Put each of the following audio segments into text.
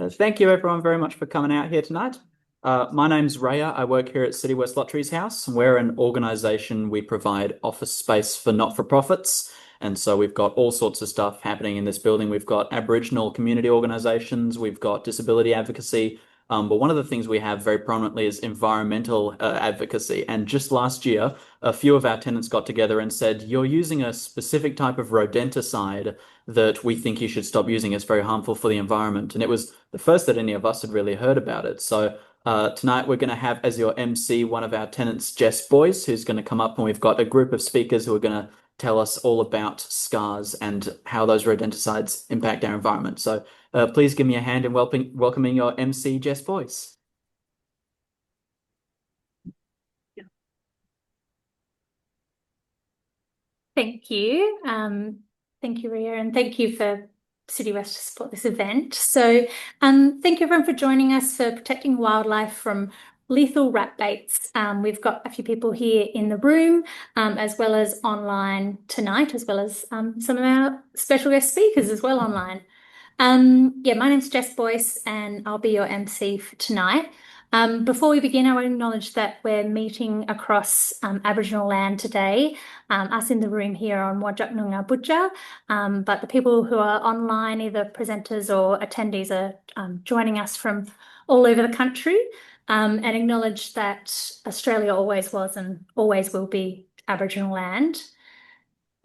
Thank you everyone very much for coming out here tonight. My name's Raya. I work here at City West Lotteries House. We're an organisation. We provide office space for not-for-profits. And so we've got all sorts of stuff happening in this building. We've got Aboriginal community organisations. We've got disability advocacy. But one of the things we have very prominently is environmental advocacy. And just last year, a few of our tenants got together and said, you're using a specific type of rodenticide that we think you should stop using. It's very harmful for the environment. And it was the first that any of us had really heard about it. So tonight we're going to have as your MC one of our tenants, Jess Boyce, who's going to come up, and we've got a group of speakers who are going to tell us all about SGARs and how those rodenticides impact our environment. So please give me a hand in welcoming your MC, Jess Boyce. Thank you. Thank you, Ria, and thank you for City West to support this event. So thank you everyone for joining us for protecting wildlife from lethal rat baits. We've got a few people here in the room, as well as online tonight, as well as some of our special guest speakers as well online. Yeah, my name's Jess Boyce and I'll be your MC for tonight. Before we begin, I want to acknowledge that we're meeting across Aboriginal land today, us in the room here on Whadjuk Noongar Budja, but the people who are online, either presenters or attendees, are joining us from all over the country, and acknowledge that Australia always was and always will be Aboriginal land.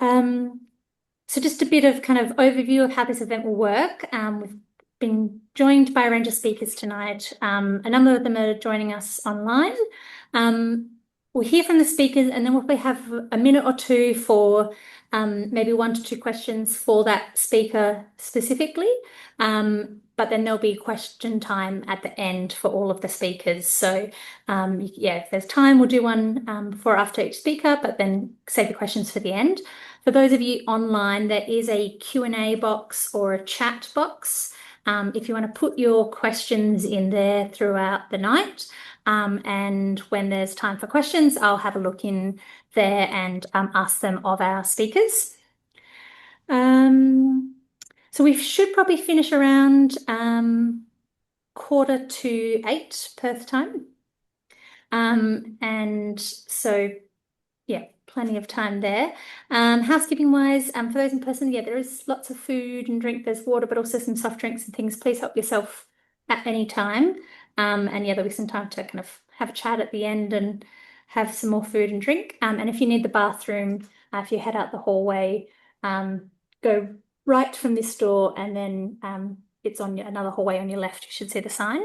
So just a bit of kind of overview of how this event will work. We've been joined by a range of speakers tonight. A number of them are joining us online. We'll hear from the speakers and then we'll probably have a minute or two for maybe 1 to 2 questions for that speaker specifically. But then there'll be question time at the end for all of the speakers. So yeah, if there's time, we'll do one before or after each speaker, but then save the questions for the end. For those of you online, there is a Q&A box or a chat box. If you want to put your questions in there throughout the night, and when there's time for questions, I'll have a look in there and ask them of our speakers. So we should probably finish around 7:45 Perth time. And so, yeah, plenty of time there. Housekeeping wise, for those in person, yeah, there is lots of food and drink. There's water, but also some soft drinks and things. Please help yourself at any time. And yeah, there'll be some time to kind of have a chat at the end and have some more food and drink. And if you need the bathroom, if you head out the hallway, go right from this door and then it's on another hallway on your left. You should see the sign.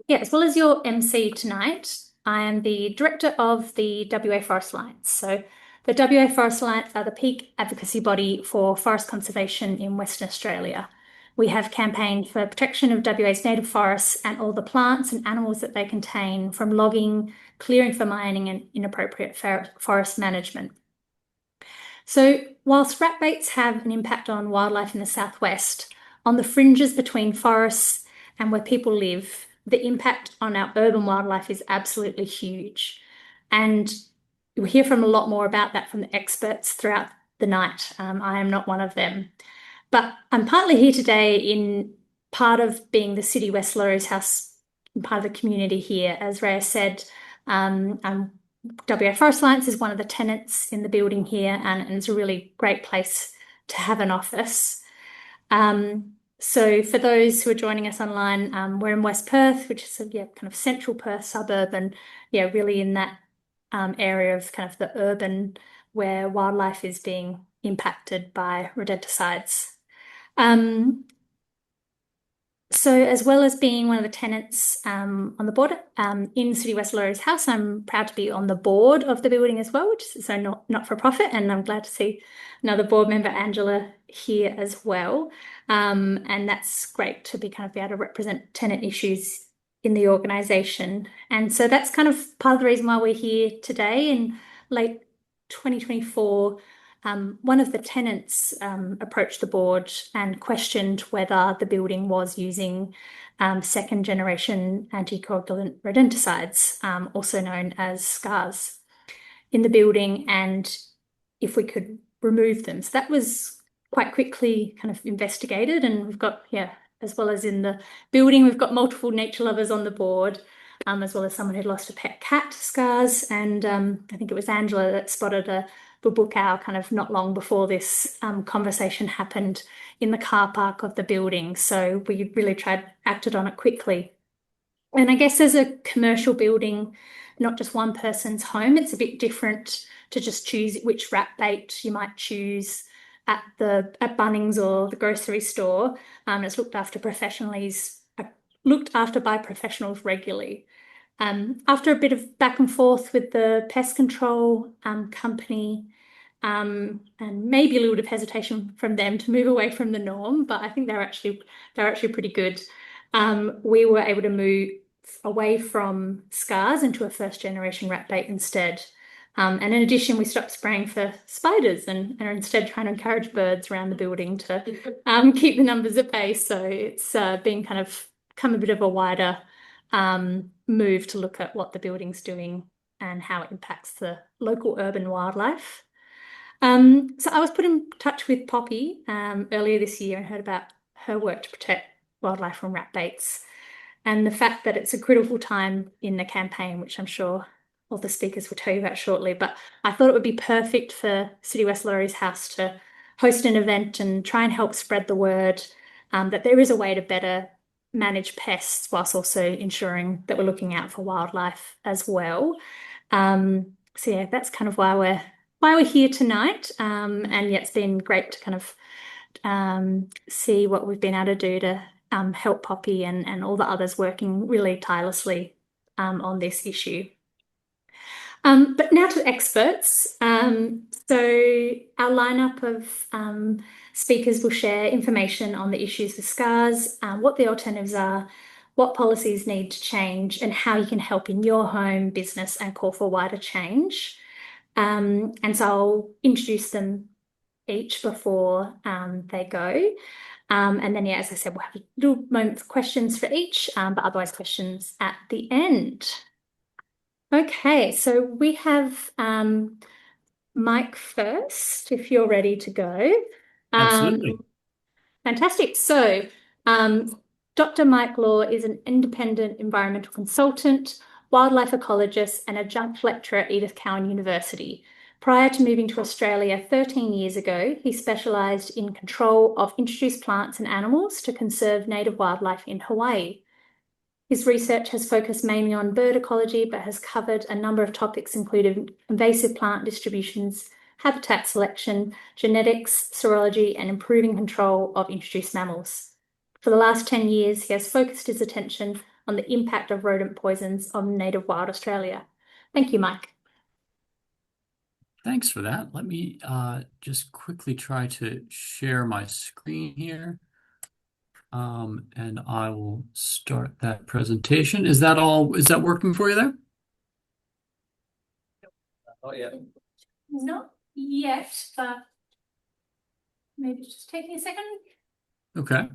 Yeah, as well as your MC tonight, I am the director of the WA Forest Alliance. So the WA Forest Alliance are the peak advocacy body for forest conservation in Western Australia. We have campaigned for protection of WA's native forests and all the plants and animals that they contain, from logging, clearing for mining and inappropriate forest management. So whilst rat baits have an impact on wildlife in the southwest, on the fringes between forests and where people live, the impact on our urban wildlife is absolutely huge. And you'll hear from a lot more about that from the experts throughout the night. I am not one of them. But I'm partly here today in part of being the City West Lotteries House, part of the community here. As Rhea said, WA Forest Alliance is one of the tenants in the building here, and it's a really great place to have an office. So for those who are joining us online, we're in West Perth, which is a kind of central Perth suburb, and yeah, really in that area of kind of the urban where wildlife is being impacted by rodenticides. So as well as being one of the tenants on the board in City West Lotteries House, I'm proud to be on the board of the building as well, which is so not for profit, and I'm glad to see another board member, Angela, here as well. And that's great to be able to represent tenant issues in the organisation. And so that's kind of part of the reason why we're here today. In late 2024, one of the tenants approached the board and questioned whether the building was using second generation anticoagulant rodenticides, also known as SGARs, in the building. And if we could remove them. So that was quite quickly kind of investigated, and we've got, yeah, as well as in the building, we've got multiple nature lovers on the board, as well as someone who'd lost a pet cat to SGARs. And I think it was Angela that spotted a book owl kind of not long before this conversation happened in the car park of the building. So we really acted on it quickly. And I guess as a commercial building, not just one person's home, it's a bit different to just choose which rat bait you might choose at Bunnings or the grocery store. It's looked after by professionals regularly. After a bit of back and forth with the pest control company, and maybe a little bit of hesitation from them to move away from the norm, but I think they're actually pretty good. We were able to move away from SGARs into a first generation rat bait instead. And in addition, we stopped spraying for spiders and are instead trying to encourage birds around the building to keep the numbers at bay. So it's been kind of come a bit of a wider move to look at what the building's doing and how it impacts the local urban wildlife. So I was put in touch with Poppy earlier this year and heard about her work to protect wildlife from rat baits, and the fact that it's a critical time in the campaign, which I'm sure all the speakers will tell you about shortly. But I thought it would be perfect for City West Lotteries House to host an event and try and help spread the word that there is a way to better manage pests whilst also ensuring that we're looking out for wildlife as well. So yeah, that's kind of why we're here tonight. And yeah, it's been great to kind of see what we've been able to do to help Poppy and all the others working really tirelessly on this issue. But now to experts. So our lineup of speakers will share information on the issues with SGARs, what the alternatives are, what policies need to change, and how you can help in your home, business, and call for wider change. And so I'll introduce them each before they go. And then, yeah, as I said, we'll have a little moment for questions for each, but otherwise questions at the end. Okay, so we have Mike first, if you're ready to go. Absolutely. Fantastic. So Dr. Mike Lohr is an independent environmental consultant, wildlife ecologist, and adjunct lecturer at Edith Cowan University. Prior to moving to Australia 13 years ago, he specialised in control of introduced plants and animals to conserve native wildlife in Hawaii. His research has focused mainly on bird ecology, but has covered a number of topics, including invasive plant distributions, habitat selection, genetics, serology, and improving control of introduced mammals. For the last 10 years, he has focused his attention on the impact of rodent poisons on native wild Australia. Thank you, Mike. Thanks for that. Let me just quickly try to share my screen here. And I will start that presentation. Is that working for you there? Oh, yeah. Not yet, but maybe it's just taking a second. Okay.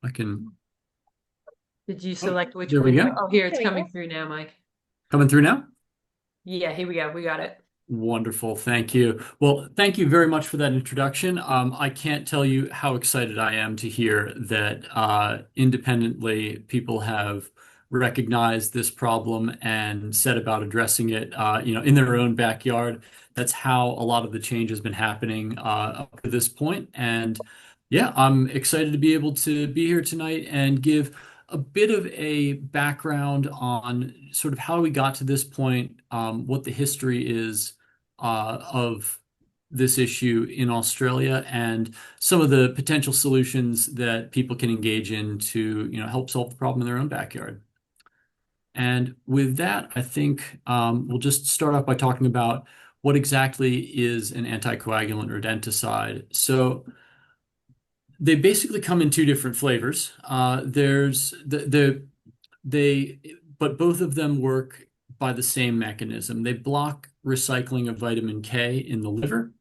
I can. Did you select which there we window? go. Oh, here it's There we coming go. through now, Mike. Coming through now? Yeah, here we go. We got it. Wonderful. Thank you. Well, thank you very much for that introduction. I can't tell you how excited I am to hear that independently people have recognized this problem and set about addressing it, in their own backyard. That's how a lot of the change has been happening up to this point. And yeah, I'm excited to be able to be here tonight and give a bit of a background on sort of how we got to this point, what the history is of this issue in Australia, and some of the potential solutions that people can engage in to, help solve the problem in their own backyard. And with that, I think we'll just start off by talking about what exactly is an anticoagulant or rodenticide. So they basically come in two different flavors. But both of them work by the same mechanism. They block recycling of vitamin K in the liver,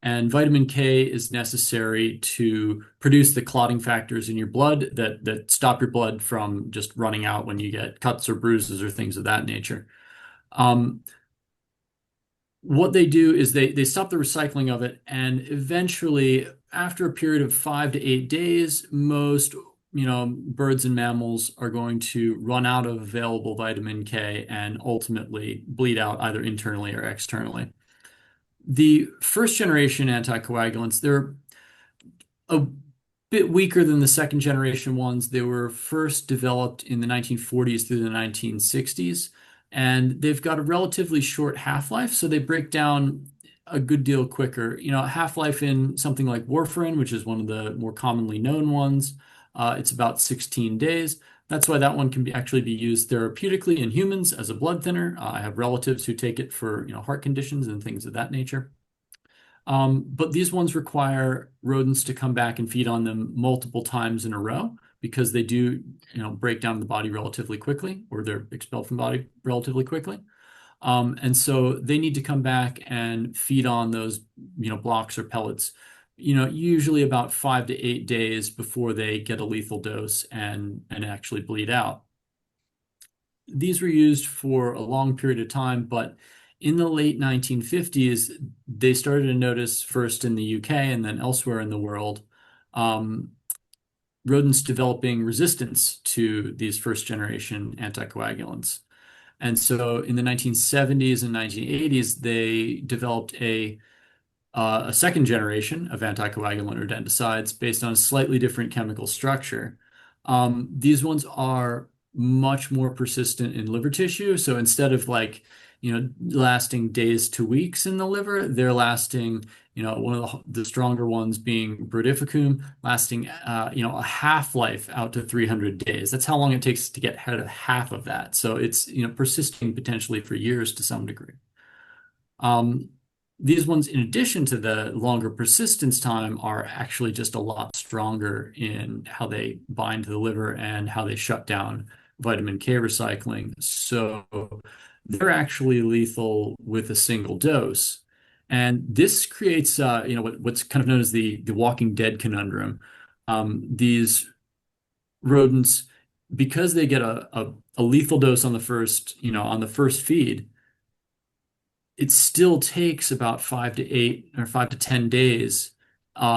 and vitamin K is necessary to produce the clotting factors in your blood that stop your blood from just running out when you get cuts or bruises or things of that nature. What they do is they stop the recycling of it, and eventually, after a period of 5 to 8 days, most birds and mammals are going to run out of available vitamin K and ultimately bleed out either internally or externally. The first generation anticoagulants, they're a bit weaker than the second generation ones. They were first developed in the 1940s through the 1960s, and they've got a relatively short half-life, so they break down a good deal quicker. Half-life in something like warfarin, which is one of the more commonly known ones, it's about 16 days. That's why that one can actually be used therapeutically in humans as a blood thinner. I have relatives who take it for heart conditions and things of that nature. But these ones require rodents to come back and feed on them multiple times in a row because they do, break down the body relatively quickly, or they're expelled from the body relatively quickly. And so they need to come back and feed on those, blocks or pellets, usually about 5 to 8 days before they get a lethal dose and actually bleed out. These were used for a long period of time, but in the late 1950s, they started to notice first in the UK and then elsewhere in the world, rodents developing resistance to these first generation anticoagulants. And so in the 1970s and 1980s, they developed a second generation of anticoagulant rodenticides based on a slightly different chemical structure. These ones are much more persistent in liver tissue. So instead of lasting days to weeks in the liver, they're lasting, one of the stronger ones being brodifacoum, lasting, a half-life out to 300 days. That's how long it takes to get rid of half of that. So it's, persisting potentially for years to some degree. These ones, in addition to the longer persistence time, are actually just a lot stronger in how they bind to the liver and how they shut down vitamin K recycling. So they're actually lethal with a single dose. And this creates, what's kind of known as the Walking Dead conundrum. These rodents, because they get a lethal dose on the first feed, it still takes about 5 to 8 or 5 to 10 days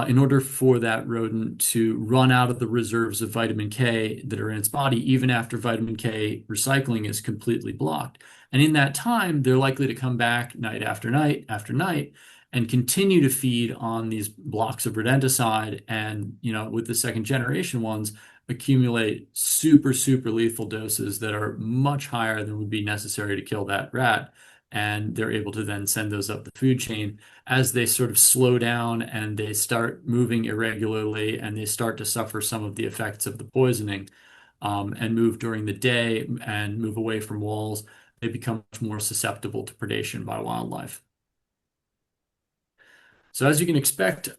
in order for that rodent to run out of the reserves of vitamin K that are in its body, even after vitamin K recycling is completely blocked. And in that time, they're likely to come back night after night after night and continue to feed on these blocks of rodenticide and, with the second generation ones, accumulate super, super lethal doses that are much higher than would be necessary to kill that rat. And they're able to then send those up the food chain as they sort of slow down and they start moving irregularly and they start to suffer some of the effects of the poisoning, and move during the day and move away from walls. They become much more susceptible to predation by wildlife. So as you can expect,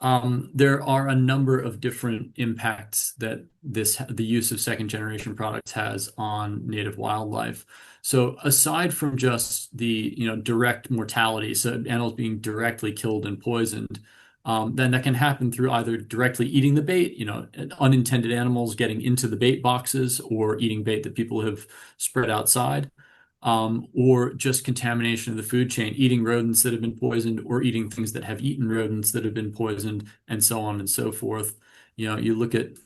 there are a number of different impacts that the use of second generation products has on native wildlife. So aside from just the direct mortality, so animals being directly killed and poisoned, then that can happen through either directly eating the bait, unintended animals getting into the bait boxes or eating bait that people have spread outside, or just contamination of the food chain, eating rodents that have been poisoned or eating things that have eaten rodents that have been poisoned, and so on and so forth. You look at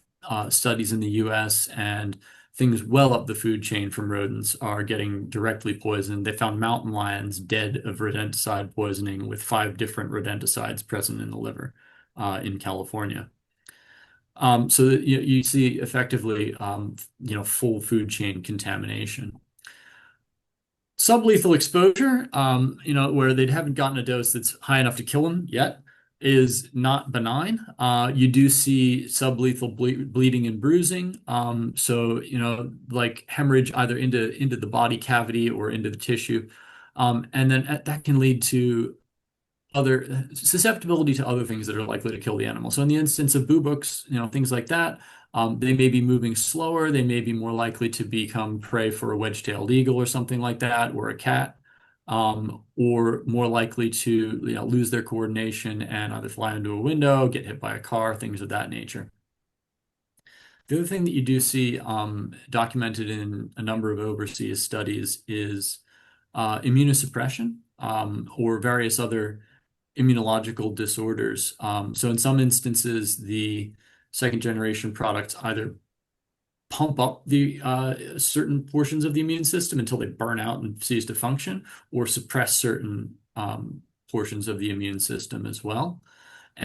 studies in the US and things well up the food chain from rodents are getting directly poisoned. They found mountain lions dead of rodenticide poisoning with 5 different rodenticides present in the liver in California. So that you see effectively, full food chain contamination. Sublethal exposure, where they haven't gotten a dose that's high enough to kill them yet, is not benign. You do see sublethal bleeding and bruising. So, like hemorrhage either into the body cavity or into the tissue. And then that can lead to other susceptibility to other things that are likely to kill the animal. So in the instance of boobuks, things like that, they may be moving slower. They may be more likely to become prey for a wedge-tailed eagle or something like that, or a cat, or more likely to lose their coordination and either fly into a window, get hit by a car, things of that nature. The other thing that you do see documented in a number of overseas studies is immunosuppression or various other immunological disorders. So in some instances, the second generation products either pump up the certain portions of the immune system until they burn out and cease to function, or suppress certain portions of the immune system as well.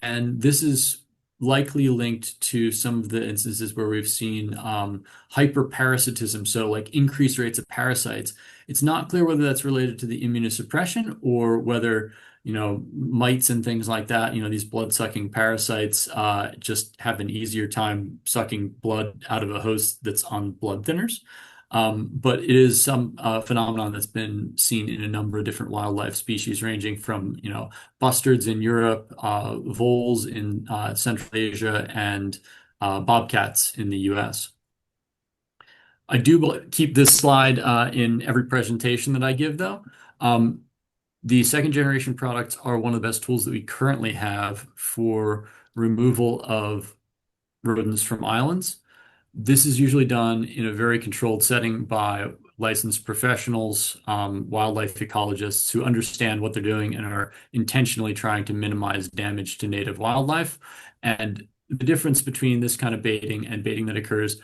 And this is likely linked to some of the instances where we've seen hyperparasitism, so like increased rates of parasites. It's not clear whether that's related to the immunosuppression or whether, mites and things like that, these blood-sucking parasites just have an easier time sucking blood out of a host that's on blood thinners. But it is some phenomenon that's been seen in a number of different wildlife species, ranging from, bustards in Europe, voles in Central Asia, and bobcats in the US. I do keep this slide in every presentation that I give, though. The second generation products are one of the best tools that we currently have for removal of rodents from islands. This is usually done in a very controlled setting by licensed professionals, wildlife ecologists who understand what they're doing and are intentionally trying to minimize damage to native wildlife. And the difference between this kind of baiting and baiting that occurs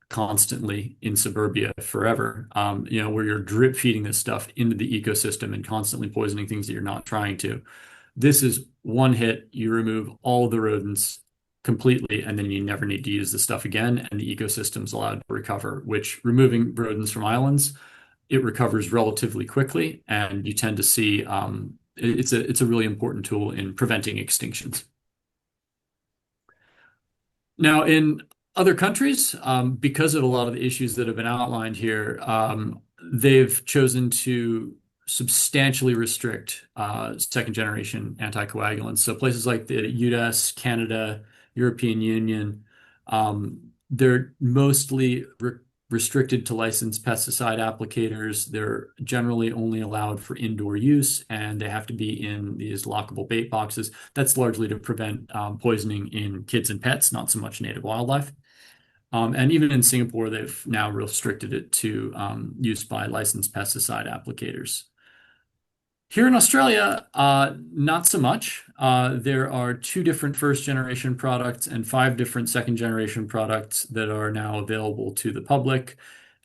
constantly in suburbia forever, where you're drip feeding this stuff into the ecosystem and constantly poisoning things that you're not trying to. This is one hit, you remove all the rodents completely, and then you never need to use the stuff again, and the ecosystem's allowed to recover, which removing rodents from islands, it recovers relatively quickly, and you tend to see it's a really important tool in preventing extinctions. Now, in other countries, because of a lot of the issues that have been outlined here, they've chosen to substantially restrict second generation anticoagulants. So places like the US, Canada, European Union, they're mostly restricted to licensed pesticide applicators. They're generally only allowed for indoor use, and they have to be in these lockable bait boxes. That's largely to prevent poisoning in kids and pets, not so much native wildlife. And even in Singapore, they've now restricted it to use by licensed pesticide applicators. Here in Australia, not so much. There are 2 different first-generation products and 5 different second-generation products that are now available to the public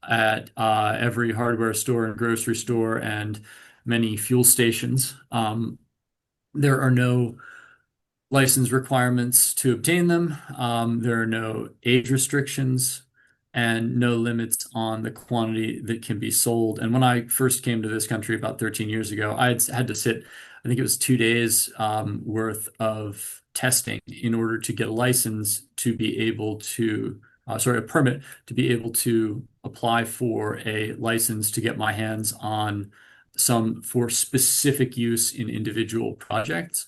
at every hardware store and grocery store and many fuel stations. There are no license requirements to obtain them. There are no age restrictions and no limits on the quantity that can be sold. And when I first came to this country about 13 years ago, I had to sit, I think it was 2 days worth of testing in order to get a license to be able to, a permit to be able to apply for a license to get my hands on some for specific use in individual projects.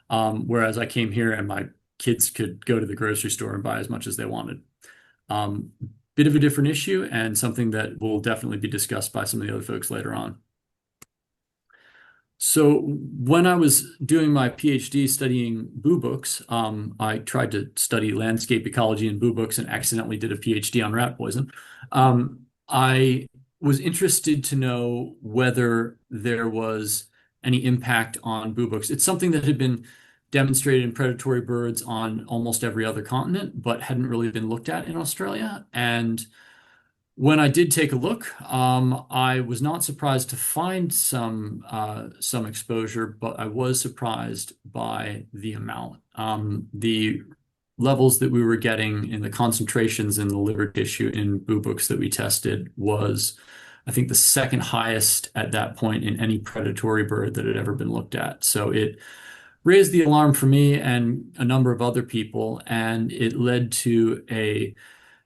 Whereas I came here and my kids could go to the grocery store and buy as much as they wanted. Bit of a different issue and something that will definitely be discussed by some of the other folks later on. So when I was doing my PhD studying boo books, I tried to study landscape ecology and boo books and accidentally did a PhD on rat poison. I was interested to know whether there was any impact on boo books. It's something that had been demonstrated in predatory birds on almost every other continent, but hadn't really been looked at in Australia. And when I did take a look, I was not surprised to find some exposure, but I was surprised by the amount. The levels that we were getting in the concentrations in the liver tissue in boo books that we tested was, I think, the second highest at that point in any predatory bird that had ever been looked at. So it raised the alarm for me and a number of other people, and it led to a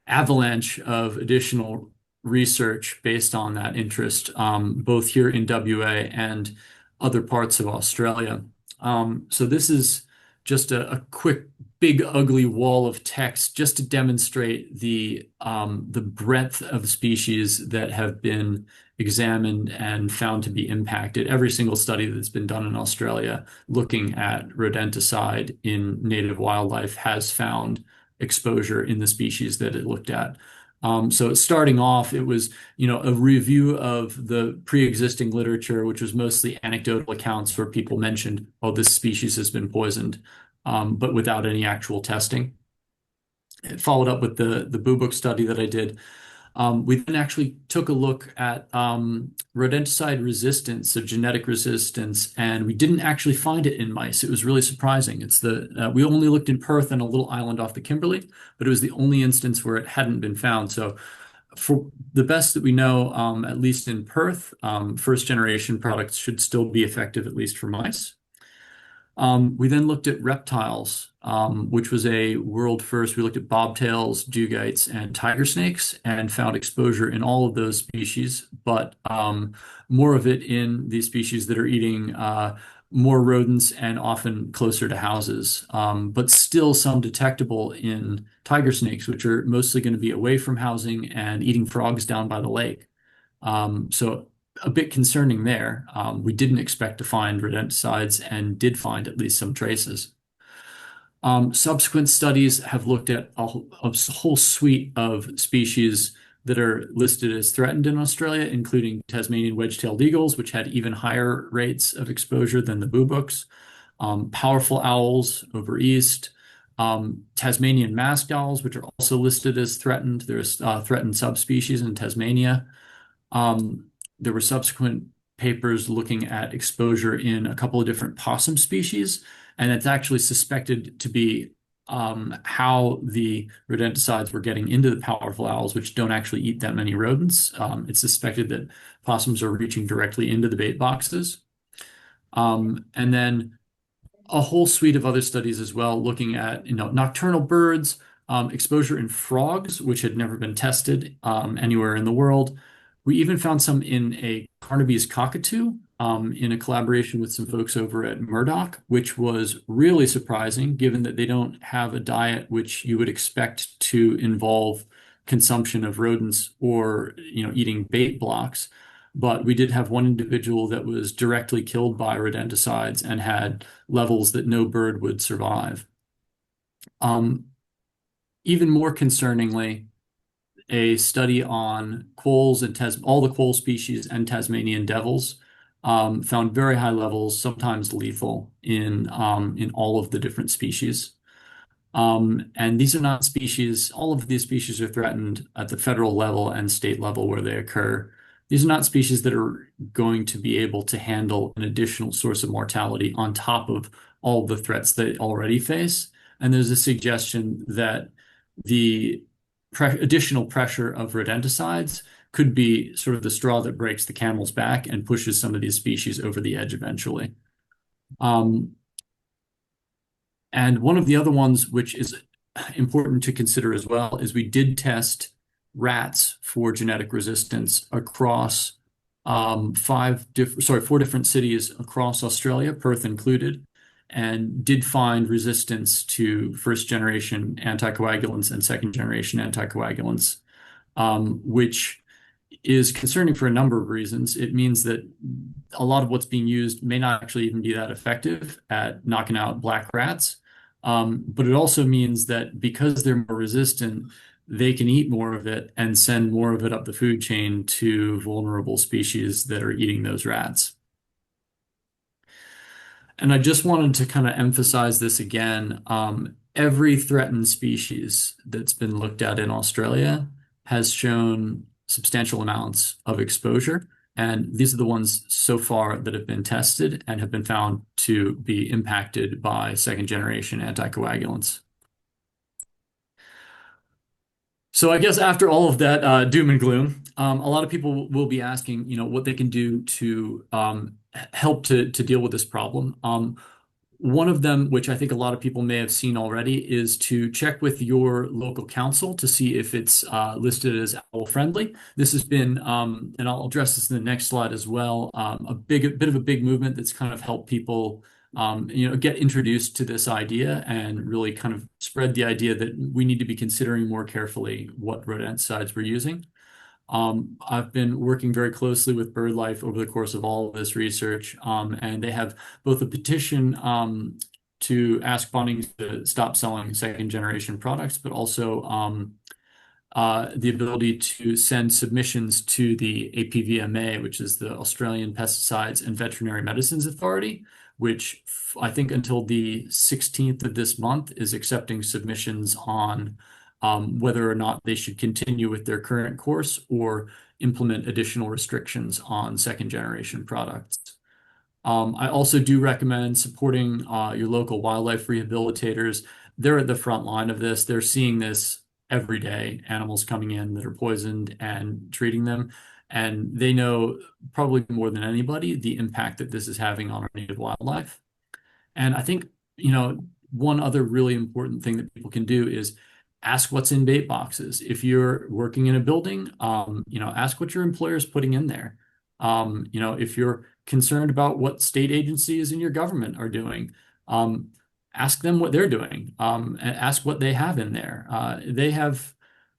avalanche of additional research based on that interest, both here in WA and other parts of Australia. So this is just a quick, big, ugly wall of text just to demonstrate the breadth of species that have been examined and found to be impacted. Every single study that's been done in Australia looking at rodenticide in native wildlife has found exposure in the species that it looked at. So starting off, it was, a review of the pre-existing literature, which was mostly anecdotal accounts where people mentioned, oh, this species has been poisoned, but without any actual testing. It followed up with the Boo Book study that I did. We then actually took a look at rodenticide resistance, so genetic resistance, and we didn't actually find it in mice. It was really surprising. We only looked in Perth and a little island off the Kimberley, but it was the only instance where it hadn't been found. So for the best that we know, at least in Perth, first generation products should still be effective, at least for mice. We then looked at reptiles, which was a world first. We looked at bobtails, dugites, and tiger snakes and found exposure in all of those species, but more of it in the species that are eating more rodents and often closer to houses, but still some detectable in tiger snakes, which are mostly going to be away from housing and eating frogs down by the lake. So a bit concerning there. We didn't expect to find rodenticides and did find at least some traces. Subsequent studies have looked at a whole suite of species that are listed as threatened in Australia, including Tasmanian wedge-tailed eagles, which had even higher rates of exposure than the Boo Books, powerful owls over east, Tasmanian masked owls, which are also listed as threatened. There's threatened subspecies in Tasmania. There were subsequent papers looking at exposure in a couple of different possum species, and it's actually suspected to be how the rodenticides were getting into the powerful owls, which don't actually eat that many rodents. It's suspected that possums are reaching directly into the bait boxes. And then a whole suite of other studies as well, looking at nocturnal birds, exposure in frogs, which had never been tested anywhere in the world. We even found some in a Carnaby's cockatoo in a collaboration with some folks over at Murdoch, which was really surprising given that they don't have a diet which you would expect to involve consumption of rodents or eating bait blocks. But we did have one individual that was directly killed by rodenticides and had levels that no bird would survive. Even more concerningly, a study on quolls and all the quoll species and Tasmanian devils found very high levels, sometimes lethal, in all of the different species. And these are not species, all of these species are threatened at the federal level and state level where they occur. These are not species that are going to be able to handle an additional source of mortality on top of all the threats they already face. And there's a suggestion that the additional pressure of rodenticides could be sort of the straw that breaks the camel's back and pushes some of these species over the edge eventually. And one of the other ones, which is important to consider as well, is we did test rats for genetic resistance across 4 different cities across Australia, Perth included, and did find resistance to first-generation anticoagulants and second-generation anticoagulants, which is concerning for a number of reasons. It means that a lot of what's being used may not actually even be that effective at knocking out black rats. But it also means that because they're more resistant, they can eat more of it and send more of it up the food chain to vulnerable species that are eating those rats. And I just wanted to kind of emphasize this again. Every threatened species that's been looked at in Australia has shown substantial amounts of exposure. And these are the ones so far that have been tested and have been found to be impacted by second-generation anticoagulants. So I guess after all of that doom and gloom, a lot of people will be asking, what they can do to help to deal with this problem. One of them, which I think a lot of people may have seen already, is to check with your local council to see if it's listed as owl friendly. This has been, and I'll address this in the next slide as well, a bit of a big movement that's kind of helped people get introduced to this idea and really kind of spread the idea that we need to be considering more carefully what rodenticides we're using. I've been working very closely with BirdLife over the course of all of this research, and they have both a petition to ask Bunnings to stop selling second-generation products, but also the ability to send submissions to the APVMA, which is the Australian Pesticides and Veterinary Medicines Authority, which I think until the 16th of this month is accepting submissions on whether or not they should continue with their current course or implement additional restrictions on second generation products. I also do recommend supporting your local wildlife rehabilitators. They're at the front line of this. They're seeing this every day, animals coming in that are poisoned and treating them. And they know probably more than anybody the impact that this is having on our native wildlife. And I think, one other really important thing that people can do is ask what's in bait boxes. If you're working in a building, ask what your employer is putting in there. If you're concerned about what state agencies in your government are doing, ask them what they're doing. And ask what they have in there. They have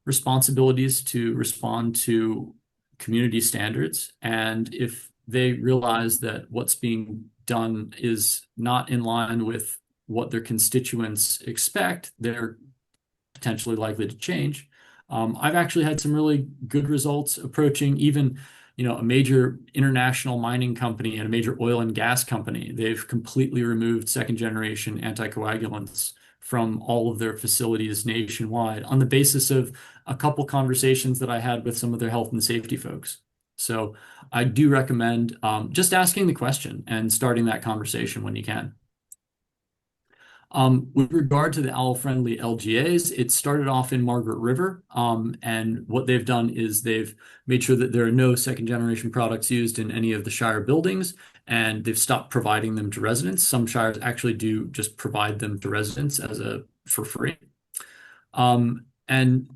responsibilities to respond to community standards, and if they realize that what's being done is not in line with what their constituents expect, they're potentially likely to change. I've actually had some really good results approaching even, a major international mining company and a major oil and gas company. They've completely removed second generation anticoagulants from all of their facilities nationwide on the basis of a couple conversations that I had with some of their health and safety folks. So I do recommend just asking the question and starting that conversation when you can. With regard to the owl-friendly LGAs, it started off in Margaret River, and what they've done is they've made sure that there are no second-generation products used in any of the Shire buildings, and they've stopped providing them to residents. Some Shires actually do just provide them to residents for free. And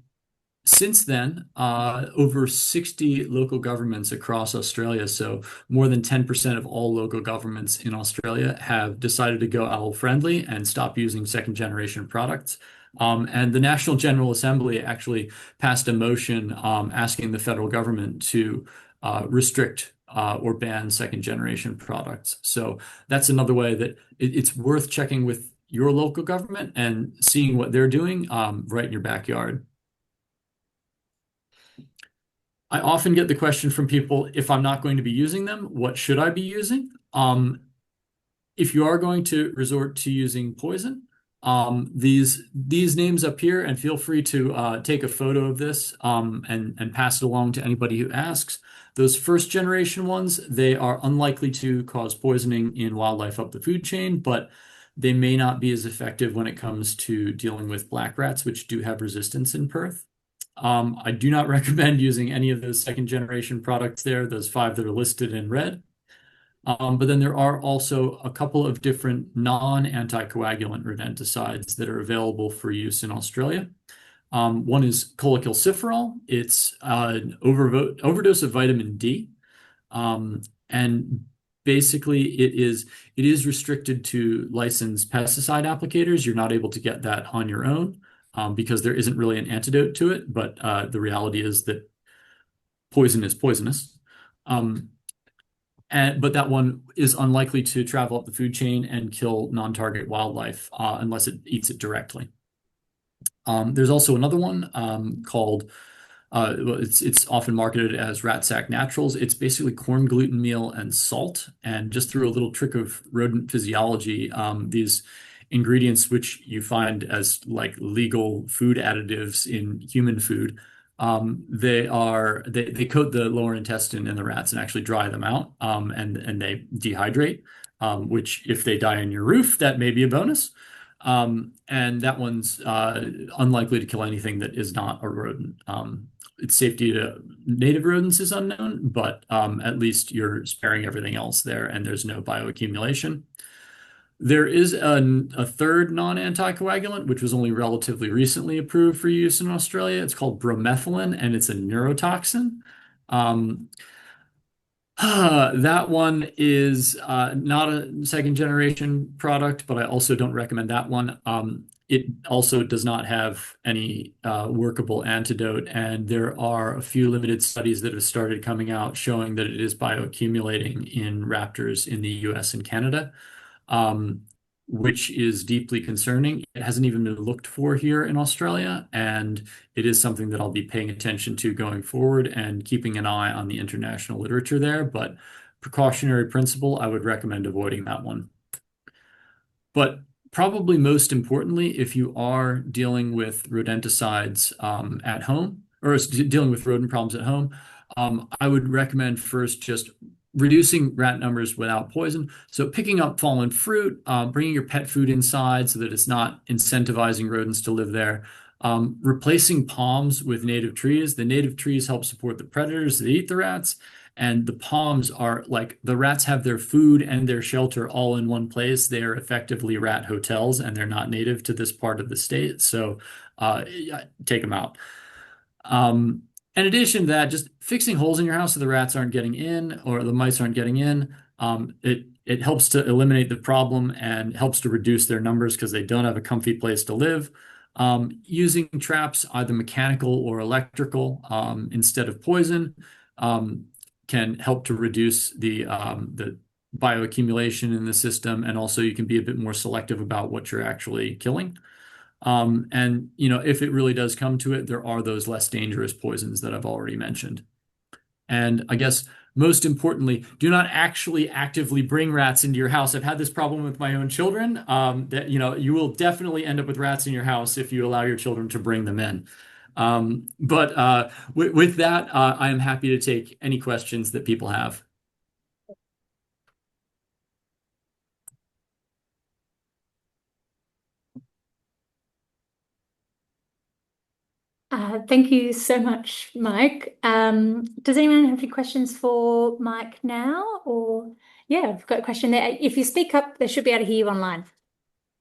since then, over 60 local governments across Australia, so more than 10% of all local governments in Australia, have decided to go owl friendly and stop using second generation products. And the National General Assembly actually passed a motion asking the federal government to restrict or ban second generation products. So that's another way that it's worth checking with your local government and seeing what they're doing right in your backyard. I often get the question from people, if I'm not going to be using them, what should I be using? If you are going to resort to using poison, these names up here, and feel free to take a photo of this and pass it along to anybody who asks. Those first generation ones, they are unlikely to cause poisoning in wildlife up the food chain, but they may not be as effective when it comes to dealing with black rats, which do have resistance in Perth. I do not recommend using any of those second generation products there, those 5 that are listed in red. But then there are also a couple of different non-anticoagulant rodenticides that are available for use in Australia. One is cholecalciferol. It's an overdose of vitamin D. And basically it is restricted to licensed pesticide applicators. You're not able to get that on your own. Because there isn't really an antidote to it, but the reality is that poison is poisonous. But that one is unlikely to travel up the food chain and kill non-target wildlife unless it eats it directly. There's also another one called, it's often marketed as rat sack naturals. It's basically corn gluten meal and salt. And just through a little trick of rodent physiology, these ingredients, which you find as like legal food additives in human food, they coat the lower intestine in the rats and actually dry them out, and they dehydrate, which if they die on your roof, that may be a bonus. And that one's unlikely to kill anything that is not a rodent. Its safety to native rodents is unknown, but at least you're sparing everything else there, and there's no bioaccumulation. There is a third non-anticoagulant, which was only relatively recently approved for use in Australia. It's called bromethalin, and it's a neurotoxin. That one is not a second generation product, but I also don't recommend that one. It also does not have any workable antidote, and there are a few limited studies that have started coming out showing that it is bioaccumulating in raptors in the US and Canada. which is deeply concerning. It hasn't even been looked for here in Australia, and it is something that I'll be paying attention to going forward and keeping an eye on the international literature there. But precautionary principle, I would recommend avoiding that one. But probably most importantly, if you are dealing with rodenticides at home, or dealing with rodent problems at home, I would recommend first just reducing rat numbers without poison. So picking up fallen fruit, bringing your pet food inside so that it's not incentivizing rodents to live there. Replacing palms with native trees. The native trees help support the predators that eat the rats. And the palms are like the rats have their food and their shelter all in one place. They are effectively rat hotels, and they're not native to this part of the state. So yeah, take them out. In addition to that, just fixing holes in your house so the rats aren't getting in or the mice aren't getting in. It helps to eliminate the problem and helps to reduce their numbers because they don't have a comfy place to live. Using traps, either mechanical or electrical, instead of poison, can help to reduce the bioaccumulation in the system, and also you can be a bit more selective about what you're actually killing. And if it really does come to it, there are those less dangerous poisons that I've already mentioned. And I guess most importantly, do not actually actively bring rats into your house. I've had this problem with my own children, that you will definitely end up with rats in your house if you allow your children to bring them in. But with that, I am happy to take any questions that people have. Thank you so much, Mike. Does anyone have any questions for Mike now? Or yeah, I've got a question there. If you speak up, they should be able to hear you online.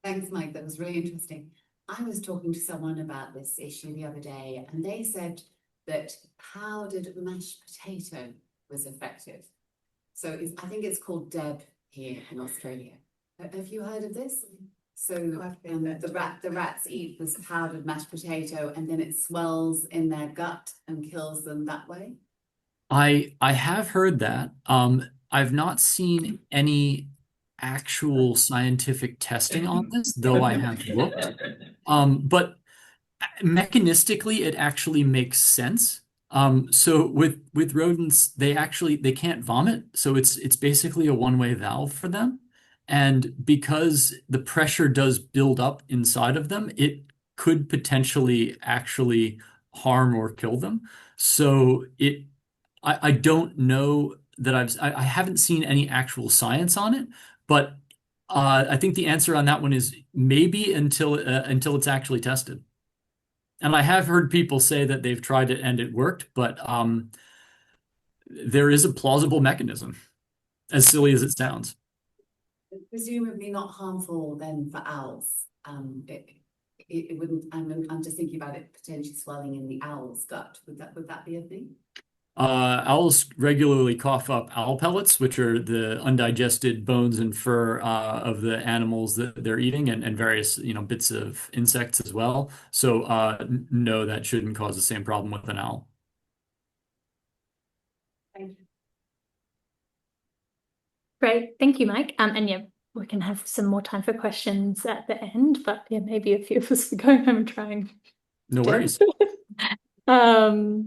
Thanks, Mike. That was really interesting. I was talking to someone about this issue the other day, and they said that powdered mashed potato was effective. So I think it's called Deb here in Australia. Have you heard of this? So the rats eat this powdered mashed potato, and then it swells in their gut and kills them that way. I have heard that. I've not seen any actual scientific testing on this, though I have looked. But mechanistically, it actually makes sense. So with rodents, they can't vomit, so it's basically a one-way valve for them. And because the pressure does build up inside of them, it could potentially actually harm or kill them. So I don't know that I haven't seen any actual science on it, but I think the answer on that one is maybe until it's actually tested. And I have heard people say that they've tried it and it worked, but there is a plausible mechanism, as silly as it sounds. Presumably not harmful then for owls. It wouldn't. I'm just thinking about it potentially swelling in the owl's gut. Would that be a thing? Owls regularly cough up owl pellets, which are the undigested bones and fur of the animals that they're eating, and various bits of insects as well. So no, that shouldn't cause the same problem with an owl. Thank you. Great, thank you, Mike. And yeah, we can have some more time for questions at the end, but yeah, maybe a few of us are going home and trying. No worries. So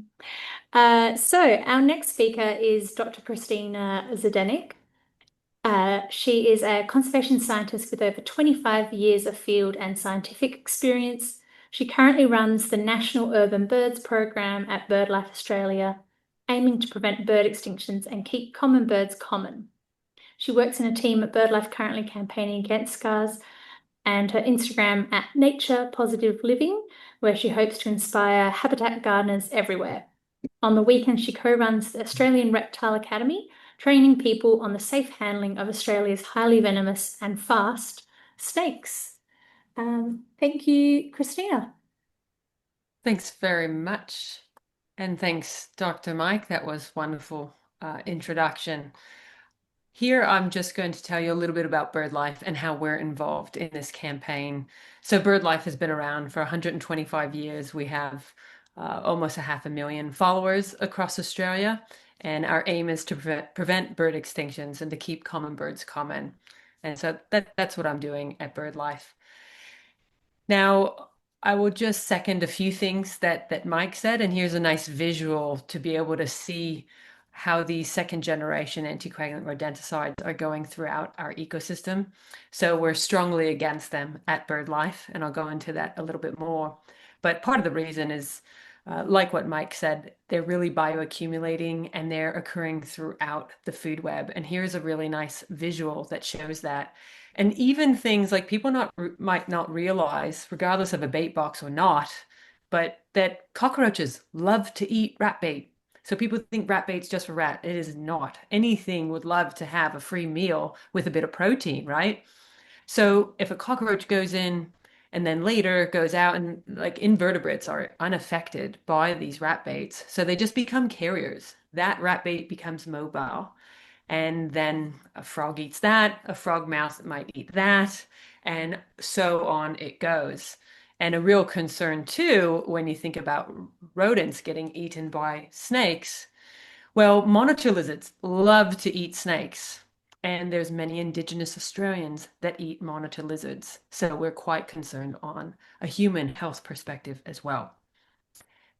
our next speaker is Dr. Christina Zdenek. She is a conservation scientist with over 25 years of field and scientific experience. She currently runs the National Urban Birds Program at BirdLife Australia, aiming to prevent bird extinctions and keep common birds common. She works in a team at BirdLife currently campaigning against SGARs, and her Instagram at Nature Positive Living, where she hopes to inspire habitat gardeners everywhere. On the weekend, she co-runs the Australian Reptile Academy, training people on the safe handling of Australia's highly venomous and fast snakes. Thank you, Christina. Thanks very much. And thanks, Dr. Mike. That was wonderful introduction. Here, I'm just going to tell you a little bit about BirdLife and how we're involved in this campaign. So BirdLife has been around for 125 years. We have almost 500,000 followers across Australia, and our aim is to prevent bird extinctions and to keep common birds common. And so that's what I'm doing at BirdLife. Now, I will just second a few things that Mike said, and here's a nice visual to be able to see how these second generation anticoagulant rodenticides are going throughout our ecosystem. So we're strongly against them at BirdLife, and I'll go into that a little bit more. But part of the reason is, like what Mike said, they're really bioaccumulating and they're occurring throughout the food web. And here's a really nice visual that shows that. And even things like people might not realize, regardless of a bait box or not, but that cockroaches love to eat rat bait. So people think rat bait's just for rat. It is not. Anything would love to have a free meal with a bit of protein, right? So if a cockroach goes in and then later goes out, and like invertebrates are unaffected by these rat baits, so they just become carriers. That rat bait becomes mobile. And then a frog eats that, a frog mouse might eat that, and so on it goes. And a real concern too, when you think about rodents getting eaten by snakes, well, monitor lizards love to eat snakes. And there's many indigenous Australians that eat monitor lizards. So we're quite concerned on a human health perspective as well.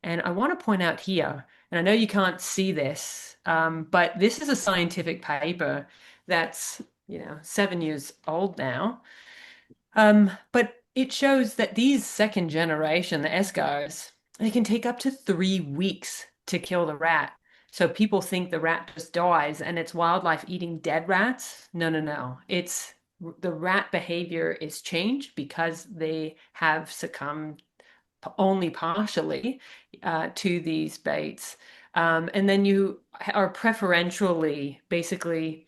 And I want to point out here, and I know you can't see this, but this is a scientific paper that's, 7 years old now. But it shows that these second generation, the SGARs, they can take up to 3 weeks to kill the rat. So people think the rat just dies and it's wildlife eating dead rats. No, no, no. It's the rat behavior is changed because they have succumbed only partially to these baits. And then you are preferentially basically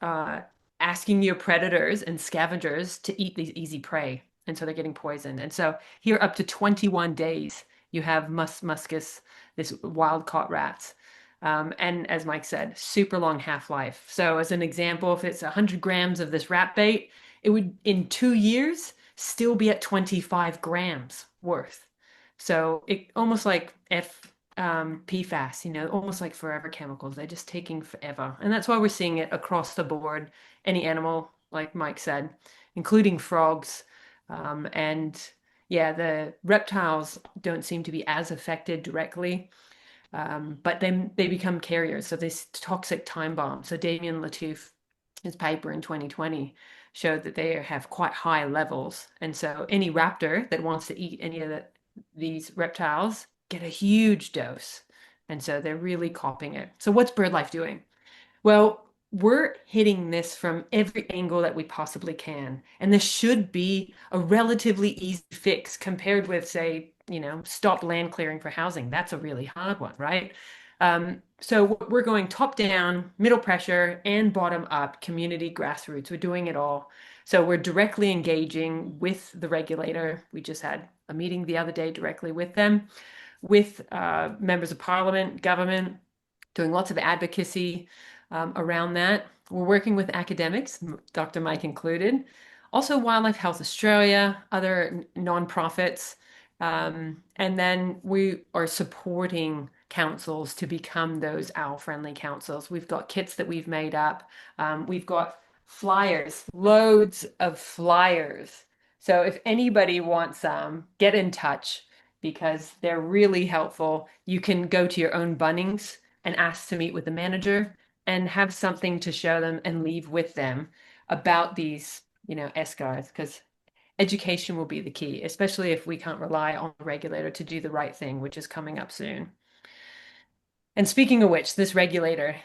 asking your predators and scavengers to eat these easy prey. And so they're getting poisoned. And so here up to 21 days, you have muscus, this wild caught rats. And as Mike said, super long half-life. So as an example, if it's 100 grams of this rat bait, it would in 2 years still be at 25 grams worth. So it almost like PFAS, almost like forever chemicals. They're just taking forever. And that's why we're seeing it across the board. Any animal, like Mike said, including frogs. And yeah, the reptiles don't seem to be as affected directly. But then they become carriers. So this toxic time bomb. So Damien Latouf, his paper in 2020 showed that they have quite high levels. And so any raptor that wants to eat any of these reptiles get a huge dose. And so they're really copying it. So what's BirdLife doing? Well, we're hitting this from every angle that we possibly can. And this should be a relatively easy fix compared with, say, stop land clearing for housing. That's a really hard one, right? So we're going top down, middle pressure, and bottom up, community grassroots. We're doing it all. So we're directly engaging with the regulator. We just had a meeting the other day directly with them, with members of parliament, government, doing lots of advocacy around that. We're working with academics, Dr. Mike included, also Wildlife Health Australia, other nonprofits. And then we are supporting councils to become those owl-friendly councils. We've got kits that we've made up. We've got flyers, loads of flyers. So if anybody wants some, get in touch because they're really helpful. You can go to your own Bunnings and ask to meet with the manager and have something to show them and leave with them about these, SGARs, because education will be the key, especially if we can't rely on the regulator to do the right thing, which is coming up soon. And speaking of which, this regulator,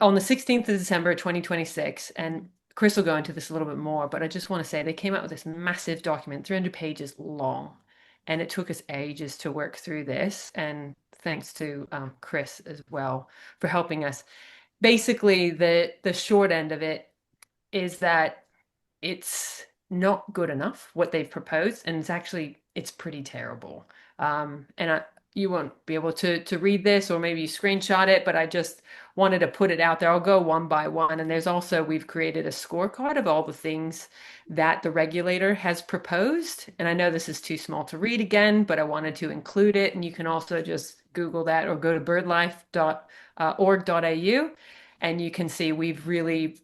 on the 16th of December, 2026, and Chris will go into this a little bit more, but I just want to say they came out with this massive document, 300 pages long, and it took us ages to work through this. And thanks to Chris as well for helping us. Basically, the short end of it is that it's not good enough what they've proposed, and it's pretty terrible. And you won't be able to read this, or maybe you screenshot it, but I just wanted to put it out there. I'll go one by one. And we've created a scorecard of all the things that the regulator has proposed. And I know this is too small to read again, but I wanted to include it. And you can also just Google that or go to birdlife.org.au, and you can see we've really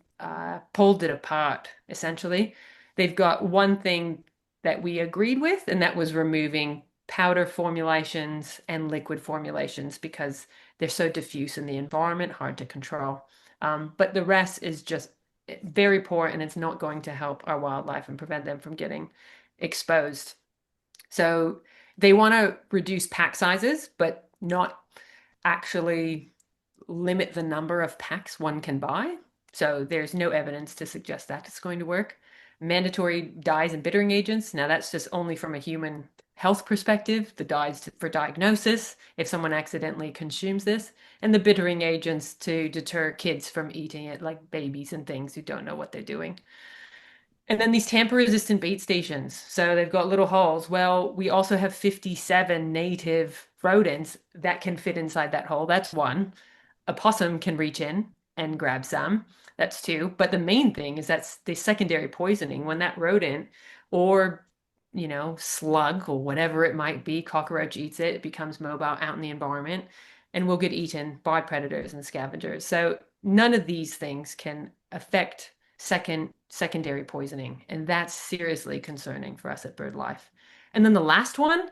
pulled it apart, essentially. They've got one thing that we agreed with, and that was removing powder formulations and liquid formulations because they're so diffuse in the environment, hard to control. But the rest is just very poor, and it's not going to help our wildlife and prevent them from getting exposed. So they want to reduce pack sizes, but not actually limit the number of packs one can buy. So there's no evidence to suggest that it's going to work. Mandatory dyes and bittering agents. Now that's just only from a human health perspective, the dyes for diagnosis, if someone accidentally consumes this, and the bittering agents to deter kids from eating it, like babies and things who don't know what they're doing. And then these tamper-resistant bait stations. So they've got little holes. Well, we also have 57 native rodents that can fit inside that hole. That's one. A possum can reach in and grab some. That's two. But the main thing is that's the secondary poisoning when that rodent or, slug or whatever it might be, cockroach eats it, it becomes mobile out in the environment and will get eaten by predators and scavengers. So none of these things can affect secondary poisoning, and that's seriously concerning for us at BirdLife. And then the last one,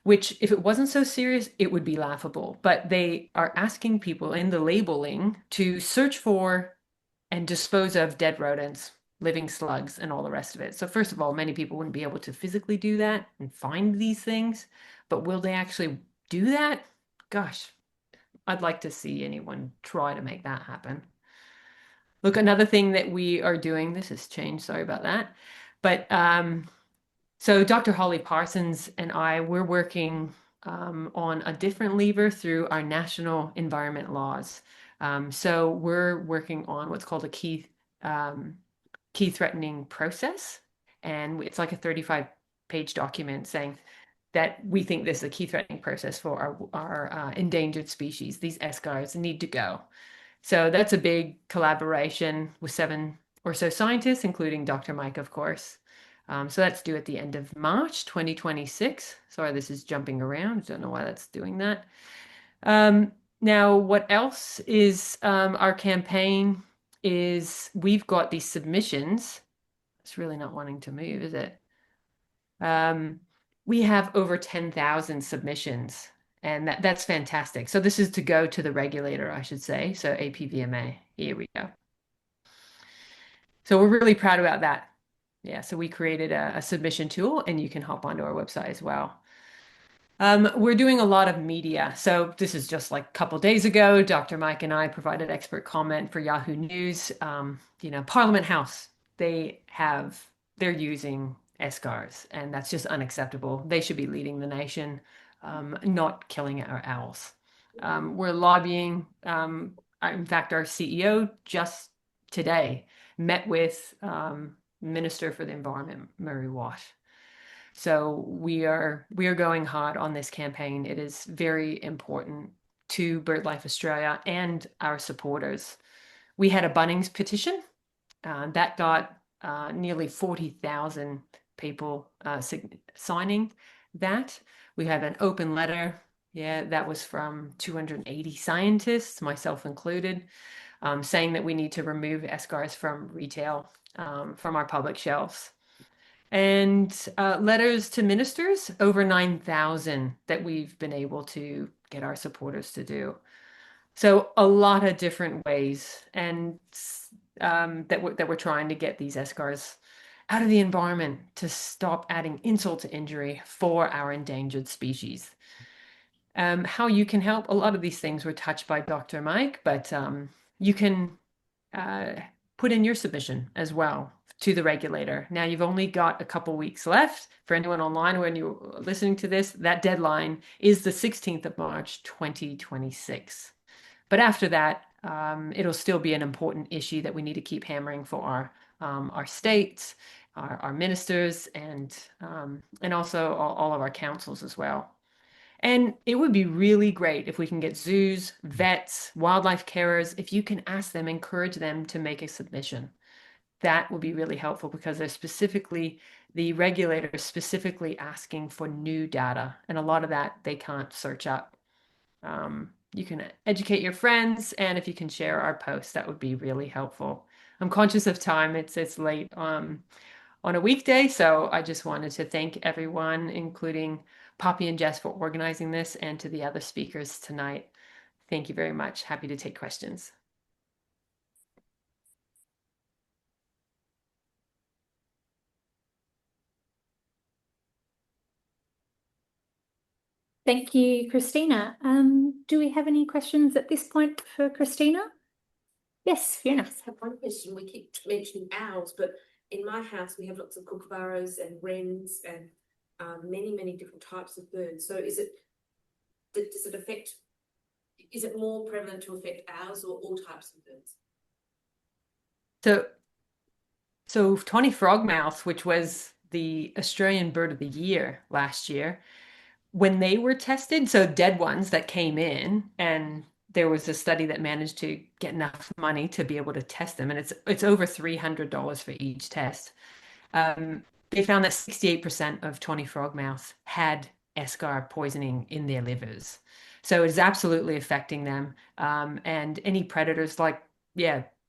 which if it wasn't so serious, it would be laughable, but they are asking people in the labeling to search for and dispose of dead rodents, living slugs, and all the rest of it. So first of all, many people wouldn't be able to physically do that and find these things, but will they actually do that? Gosh, I'd like to see anyone try to make that happen. Look, another thing that we are doing, this has changed, sorry about that. But so Dr. Holly Parsons and I, we're working on a different lever through our national environment laws. So we're working on what's called a key threatening process. And it's like a 35-page document saying that we think this is a key threatening process for our endangered species. These SGARs need to go. So that's a big collaboration with 7 or so scientists, including Dr. Mike, of course. So that's due at the end of March 2026. Sorry, this is jumping around. Don't know why that's doing that. Now, what else is our campaign is we've got these submissions. It's really not wanting to move, is it? We have over 10,000 submissions. And that's fantastic. So this is to go to the regulator, I should say. So APVMA, here we go. So we're really proud about that. Yeah, so we created a submission tool, and you can hop onto our website as well. We're doing a lot of media. So this is just like a couple of days ago, Dr. Mike and I provided expert comment for Yahoo News. Parliament House, they're using SGARs, and that's just unacceptable. They should be leading the nation, not killing our owls. We're lobbying. In fact, our CEO just today met with Minister for the Environment, Murray Watt. So we are going hard on this campaign. It is very important to BirdLife Australia and our supporters. We had a Bunnings petition that got nearly 40,000 people signing that. We have an open letter. Yeah, that was from 280 scientists, myself included, saying that we need to remove SGARs from retail, from our public shelves. And letters to ministers, over 9,000 that we've been able to get our supporters to do. So a lot of different ways, and that we're trying to get these SGARs out of the environment to stop adding insult to injury for our endangered species. How you can help, a lot of these things were touched by Dr. Mike, but you can put in your submission as well to the regulator. Now you've only got a couple weeks left. For anyone online when you're listening to this, that deadline is the 16th of March 2026. But after that, it'll still be an important issue that we need to keep hammering for our states, our ministers, and also all of our councils as well. And it would be really great if we can get zoos, vets, wildlife carers, if you can ask them, encourage them to make a submission. That would be really helpful because the regulator is specifically asking for new data, and a lot of that they can't search up. You can educate your friends, and if you can share our posts, that would be really helpful. I'm conscious of time. It's late on a weekday, so I just wanted to thank everyone, including Poppy and Jess, for organizing this, and to the other speakers tonight. Thank you very much. Happy to take questions. Thank you, Christina. Do we have any questions at this point for Christina? Yes, Fiona. I just have one question. We keep mentioning owls, but in my house we have lots of kookaburras and wrens and many different types of birds. So does it affect? Is it more prevalent to affect owls or all types of birds? So tawny frogmouth, which was the Australian Bird of the Year last year, when they were tested, so dead ones that came in, and there was a study that managed to get enough money to be able to test them, and it's over $300 for each test. They found that 68% of tawny frogmouth had SGAR poisoning in their livers. So it's absolutely affecting them. And any predators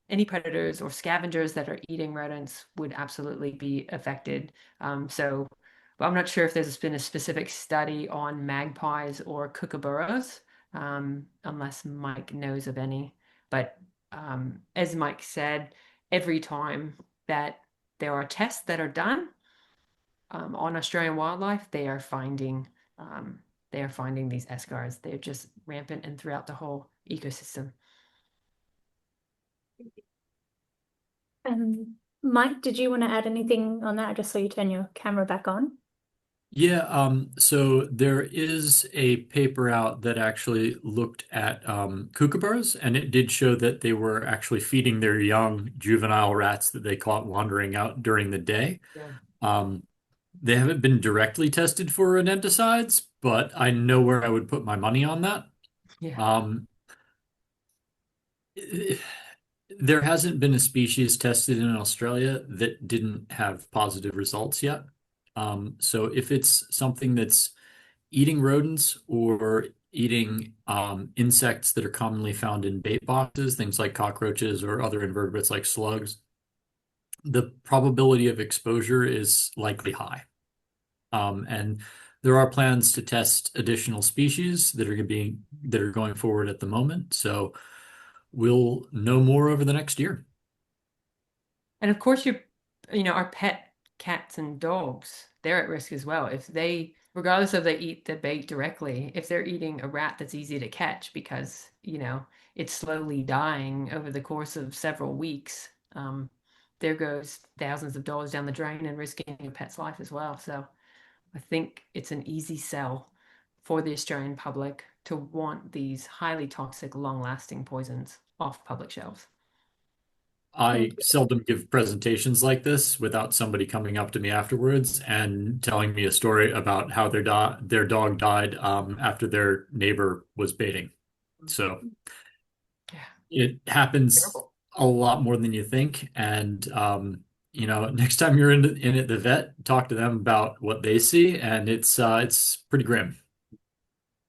any predators or scavengers that are eating rodents would absolutely be affected. But I'm not sure if there's been a specific study on magpies or kookaburras, unless Mike knows of any. But as Mike said, every time that there are tests that are done on Australian wildlife, they are finding these SGARs. They're just rampant and throughout the whole ecosystem. Mike, did you want to add anything on that? I just saw you turn your camera back on. Yeah, so there is a paper out that actually looked at kookaburras, and it did show that they were actually feeding their young juvenile rats that they caught wandering out during the day. Yeah. They haven't been directly tested for rodenticides, but I know where I would put my money on that. Yeah. There hasn't been a species tested in Australia that didn't have positive results yet. So if it's something that's eating rodents or eating insects that are commonly found in bait boxes, things like cockroaches or other invertebrates like slugs, the probability of exposure is likely high. And there are plans to test additional species that are going forward at the moment. So we'll know more over the next year. And of course, our pet cats and dogs, they're at risk as well. If they, regardless of they eat the bait directly, if they're eating a rat that's easy to catch because, it's slowly dying over the course of several weeks, there goes thousands of dollars down the drain and risking a pet's life as well. So I think it's an easy sell for the Australian public to want these highly toxic, long-lasting poisons off public shelves. I seldom give presentations like this without somebody coming up to me afterwards and telling me a story about how their dog died after their neighbor was baiting. So Yeah. it happens Terrible. a lot more than you think. And next time you're in at the vet, talk to them about what they see, and it's pretty grim.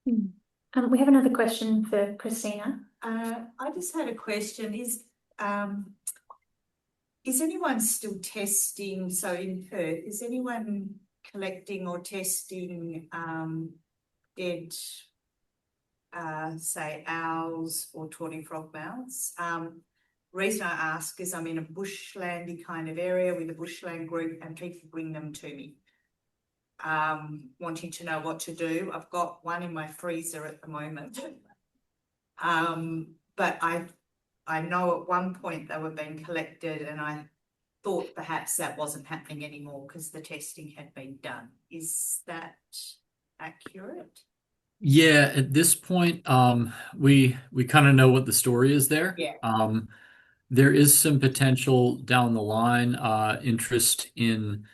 We have another question for Christina. I just had a question. Is anyone still testing? So in Perth, is anyone collecting or testing dead, say, owls or tawny frogmouths? Reason I ask is I'm in a bushlandy kind of area with a bushland group, and people bring them to me, wanting to know what to do. I've got one in my freezer at the moment, but I know at one point they were being collected, and I thought perhaps that wasn't happening anymore because the testing had been done. Is that accurate? Yeah, at this point, we kind of know what the story is there. Yeah. There is some potential down the line, interest in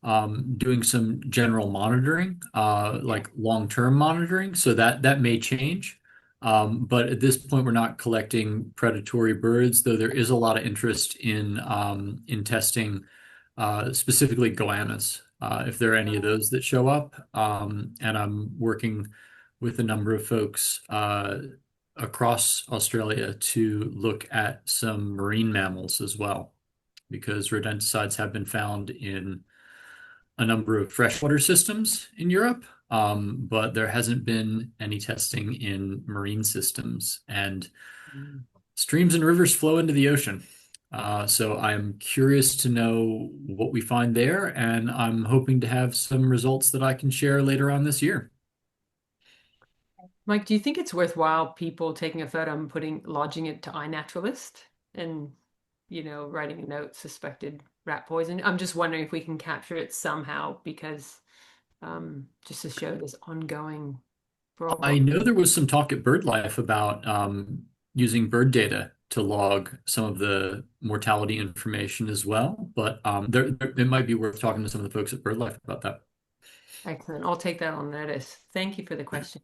doing some general monitoring, like long-term monitoring, so that may change. But at this point, we're not collecting predatory birds, though there is a lot of interest in testing specifically goannas, if there are any of those that show up. And I'm working with a number of folks across Australia to look at some marine mammals as well. because rodenticides have been found in a number of freshwater systems in Europe, but there hasn't been any testing in marine systems. And streams and rivers flow into the ocean. So I'm curious to know what we find there, and I'm hoping to have some results that I can share later on this year. Mike, do you think it's worthwhile people taking a photo and lodging it to iNaturalist and, writing a note, suspected rat poison? I'm just wondering if we can capture it somehow, because just to show this ongoing problem. I know there was some talk at BirdLife about using bird data to log some of the mortality information as well, but it might be worth talking to some of the folks at BirdLife about that. Excellent. I'll take that on notice. Thank you for the question.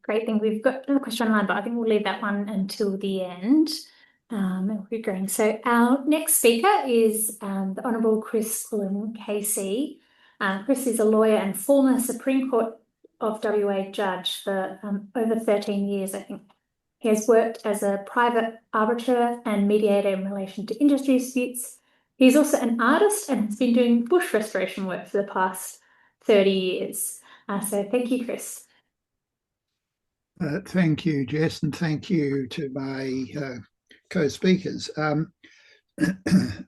Great thing. We've got another question online, but I think we'll leave that one until the end. We'll keep going. So our next speaker is the Honourable Chris Pullen KC. Chris is a lawyer and former Supreme Court of WA judge for over 13 years, I think. He has worked as a private arbiter and mediator in relation to industry disputes. He's also an artist and has been doing bush restoration work for the past 30 years. So thank you, Chris. Thank you, Jess, and thank you to my co-speakers.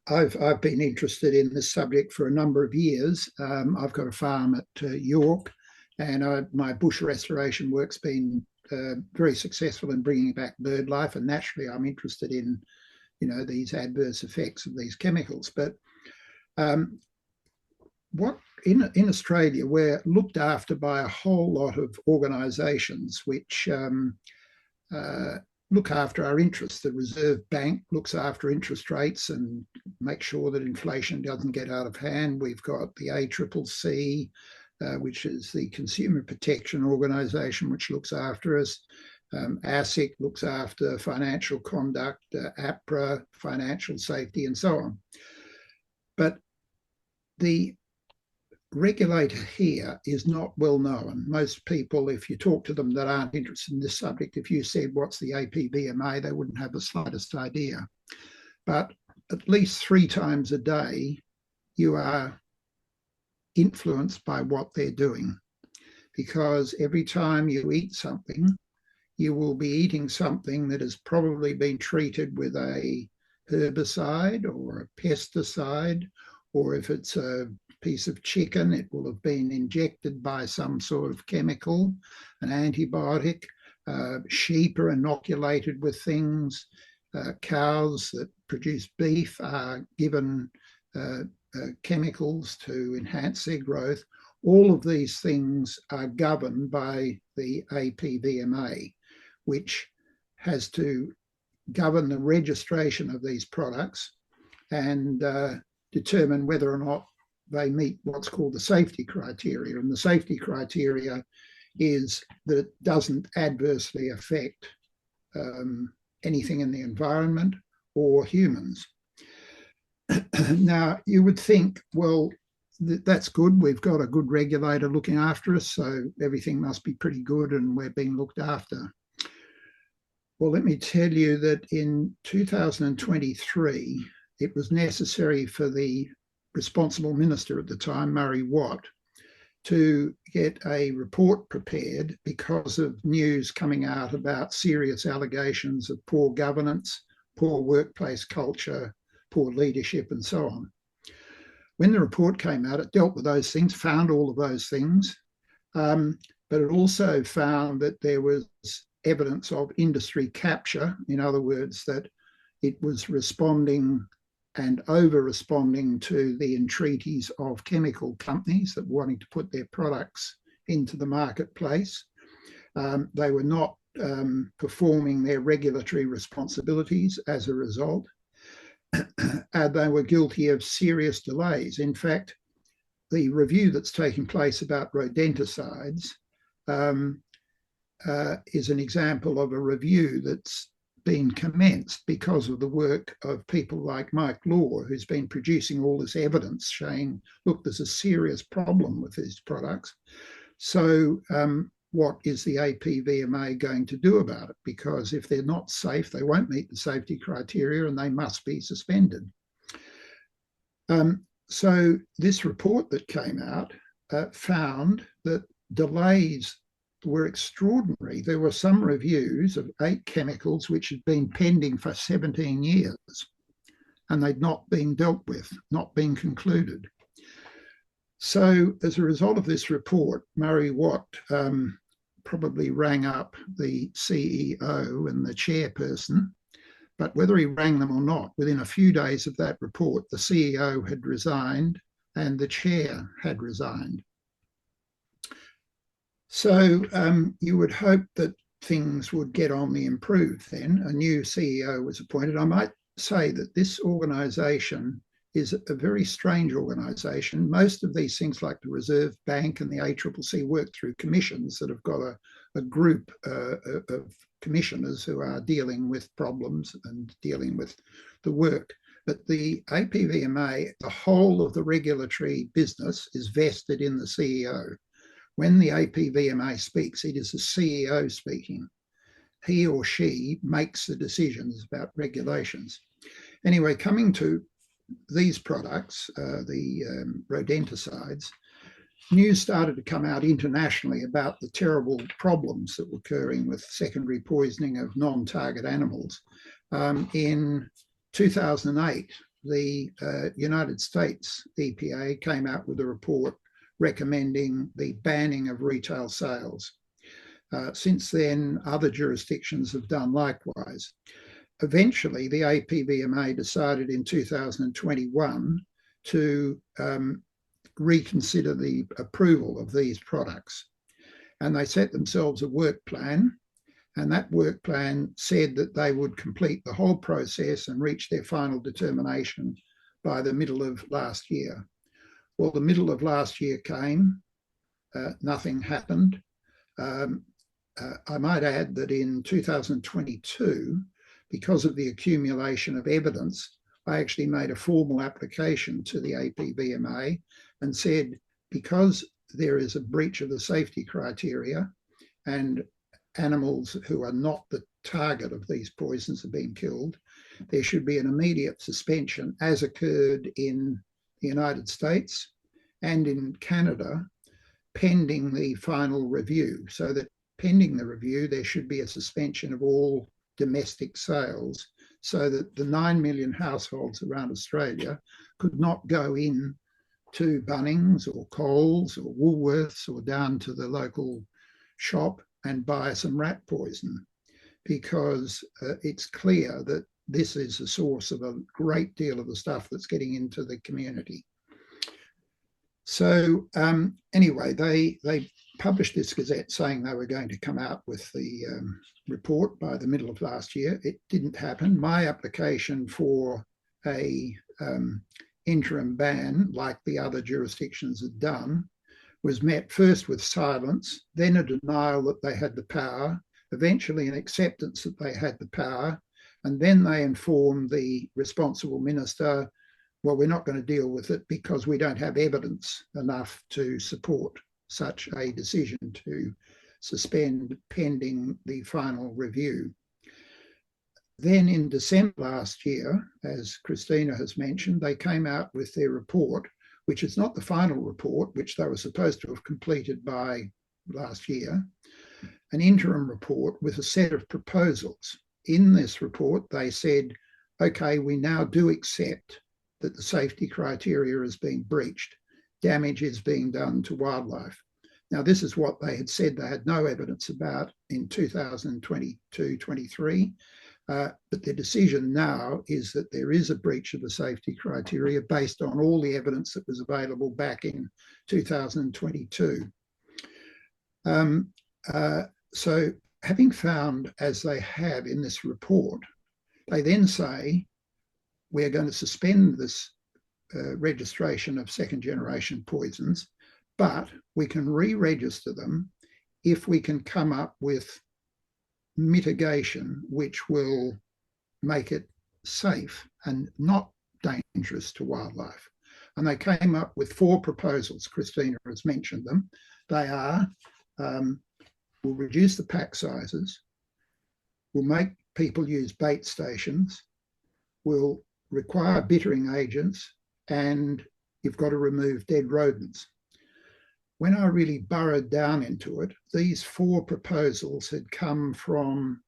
I've been interested in this subject for a number of years. I've got a farm at York, and my bush restoration work's been very successful in bringing back bird life, and naturally I'm interested in, these adverse effects of these chemicals. But what in Australia, we're looked after by a whole lot of organisations which look after our interests. The Reserve Bank looks after interest rates and makes sure that inflation doesn't get out of hand. We've got the ACCC, which is the Consumer Protection Organisation, which looks after us. ASIC looks after financial conduct, APRA, financial safety, and so on. But the regulator here is not well known. Most people, if you talk to them that aren't interested in this subject, if you said, what's the APVMA, they wouldn't have the slightest idea. But at least 3 times a day, you are influenced by what they're doing. Because every time you eat something, you will be eating something that has probably been treated with a herbicide or a pesticide, or if it's a piece of chicken, it will have been injected by some sort of chemical, an antibiotic. Sheep are inoculated with things. Cows that produce beef are given chemicals to enhance their growth. All of these things are governed by the APVMA, which has to govern the registration of these products and determine whether or not they meet what's called the safety criteria. And the safety criteria is that it doesn't adversely affect anything in the environment or humans. Now, you would think, well, that's good. We've got a good regulator looking after us, so everything must be pretty good and we're being looked after. Well, let me tell you that in 2023, it was necessary for the responsible minister at the time, Murray Watt, to get a report prepared because of news coming out about serious allegations of poor governance, poor workplace culture, poor leadership, and so on. When the report came out, it dealt with those things, found all of those things, but it also found that there was evidence of industry capture. In other words, that it was responding and over-responding to the entreaties of chemical companies that were wanting to put their products into the marketplace. They were not performing their regulatory responsibilities as a result. They were guilty of serious delays. In fact, the review that's taking place about rodenticides is an example of a review that's been commenced because of the work of people like Mike Lohr, who's been producing all this evidence showing, look, there's a serious problem with these products. So what is the APVMA going to do about it? Because if they're not safe, they won't meet the safety criteria and they must be suspended. So this report that came out found that delays were extraordinary. There were some reviews of 8 chemicals which had been pending for 17 years and they'd not been dealt with, not been concluded. So as a result of this report, Murray Watt probably rang up the CEO and the chairperson, but whether he rang them or not, within a few days of that report, the CEO had resigned and the chair had resigned. So you would hope that things would get on the improve then. A new CEO was appointed. I might say that this organisation is a very strange organisation. Most of these things like the Reserve Bank and the ACCC work through commissions that have got a group of commissioners who are dealing with problems and dealing with the work. But the APVMA, the whole of the regulatory business is vested in the CEO. When the APVMA speaks, it is the CEO speaking. He or she makes the decisions about regulations. Anyway, coming to these products, the rodenticides, news started to come out internationally about the terrible problems that were occurring with secondary poisoning of non-target animals. In 2008, the United States EPA came out with a report recommending the banning of retail sales. Since then, other jurisdictions have done likewise. Eventually, the APVMA decided in 2021 to reconsider the approval of these products. And they set themselves a work plan, and that work plan said that they would complete the whole process and reach their final determination by the middle of last year. Well, the middle of last year came, nothing happened. I might add that in 2022, because of the accumulation of evidence, I actually made a formal application to the APVMA and said, because there is a breach of the safety criteria and animals who are not the target of these poisons are being killed, there should be an immediate suspension, as occurred in the United States and in Canada, pending the final review. So that pending the review, there should be a suspension of all domestic sales so that the 9 million households around Australia could not go in to Bunnings or Coles or Woolworths or down to the local shop and buy some rat poison, because it's clear that this is the source of a great deal of the stuff that's getting into the community. So anyway, they published this gazette saying they were going to come out with the report by the middle of last year. It didn't happen. My application for a interim ban, like the other jurisdictions had done, was met first with silence, then a denial that they had the power, eventually an acceptance that they had the power, and then they informed the responsible minister, well, we're not going to deal with it because we don't have evidence enough to support such a decision to suspend pending the final review. Then in December last year, as Christina has mentioned, they came out with their report, which is not the final report, which they were supposed to have completed by last year, an interim report with a set of proposals. In this report, they said, okay, we now do accept that the safety criteria is being breached. Damage is being done to wildlife. Now, this is what they had said they had no evidence about in 2022-23, but their decision now is that there is a breach of the safety criteria based on all the evidence that was available back in 2022. So having found, as they have in this report, they then say, we're going to suspend this registration of second generation poisons, but we can re-register them if we can come up with mitigation which will make it safe and not dangerous to wildlife. And they came up with 4 proposals. Christina has mentioned them. They are will reduce the pack sizes, will make people use bait stations, will require bittering agents, and you've got to remove dead rodents. When I really burrowed down into it, these 4 proposals had come from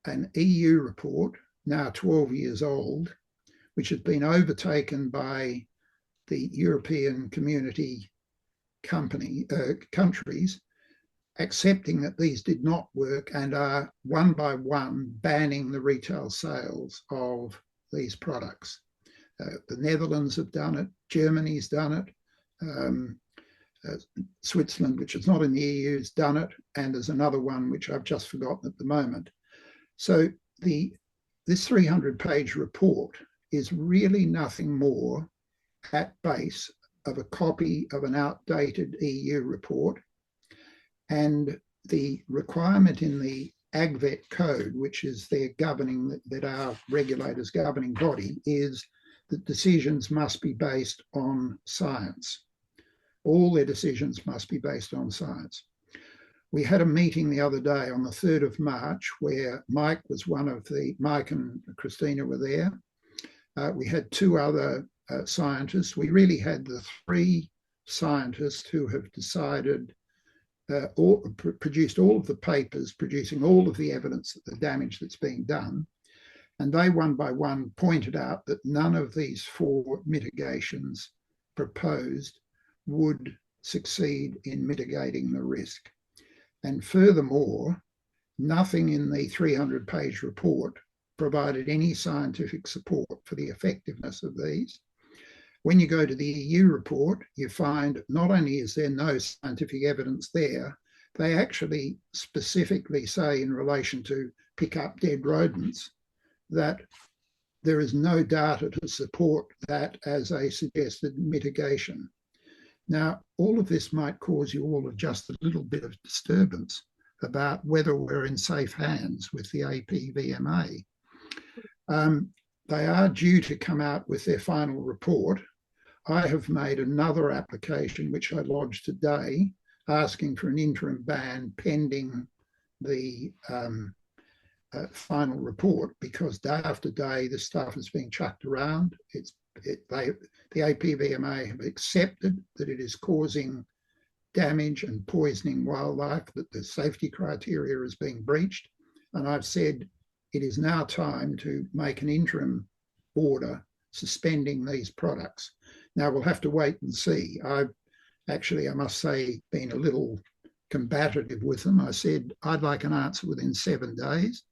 an EU report, now 12 years old, which has been overtaken by the European Community countries, accepting that these did not work and are one by one banning the retail sales of these products. The Netherlands have done it, Germany's done it, Switzerland, which is not in the EU, has done it, and there's another one which I've just forgotten at the moment. So this 300-page report is really nothing more at base of a copy of an outdated EU report, and the requirement in the AgVet code, which is their governing, that our regulators governing body, is that decisions must be based on science. All their decisions must be based on science. We had a meeting the other day on the 3rd of March where Mike and Christina were there. We had 2 other scientists. We really had the 3 scientists who have decided, produced all of the papers, producing all of the evidence of the damage that's being done. And they one by one pointed out that none of these 4 mitigations proposed would succeed in mitigating the risk. And furthermore, nothing in the 300-page report provided any scientific support for the effectiveness of these. When you go to the EU report, you find not only is there no scientific evidence there, they actually specifically say in relation to pick up dead rodents that there is no data to support that as a suggested mitigation. Now, all of this might cause you all just a little bit of disturbance about whether we're in safe hands with the APVMA. They are due to come out with their final report. I have made another application, which I lodged today, asking for an interim ban pending the final report, because day after day this stuff is being chucked around. The APVMA have accepted that it is causing damage and poisoning wildlife, that the safety criteria is being breached. And I've said it is now time to make an interim order suspending these products. Now we'll have to wait and see. I've actually, I must say, been a little combative with them. I said I'd like an answer within 7 days.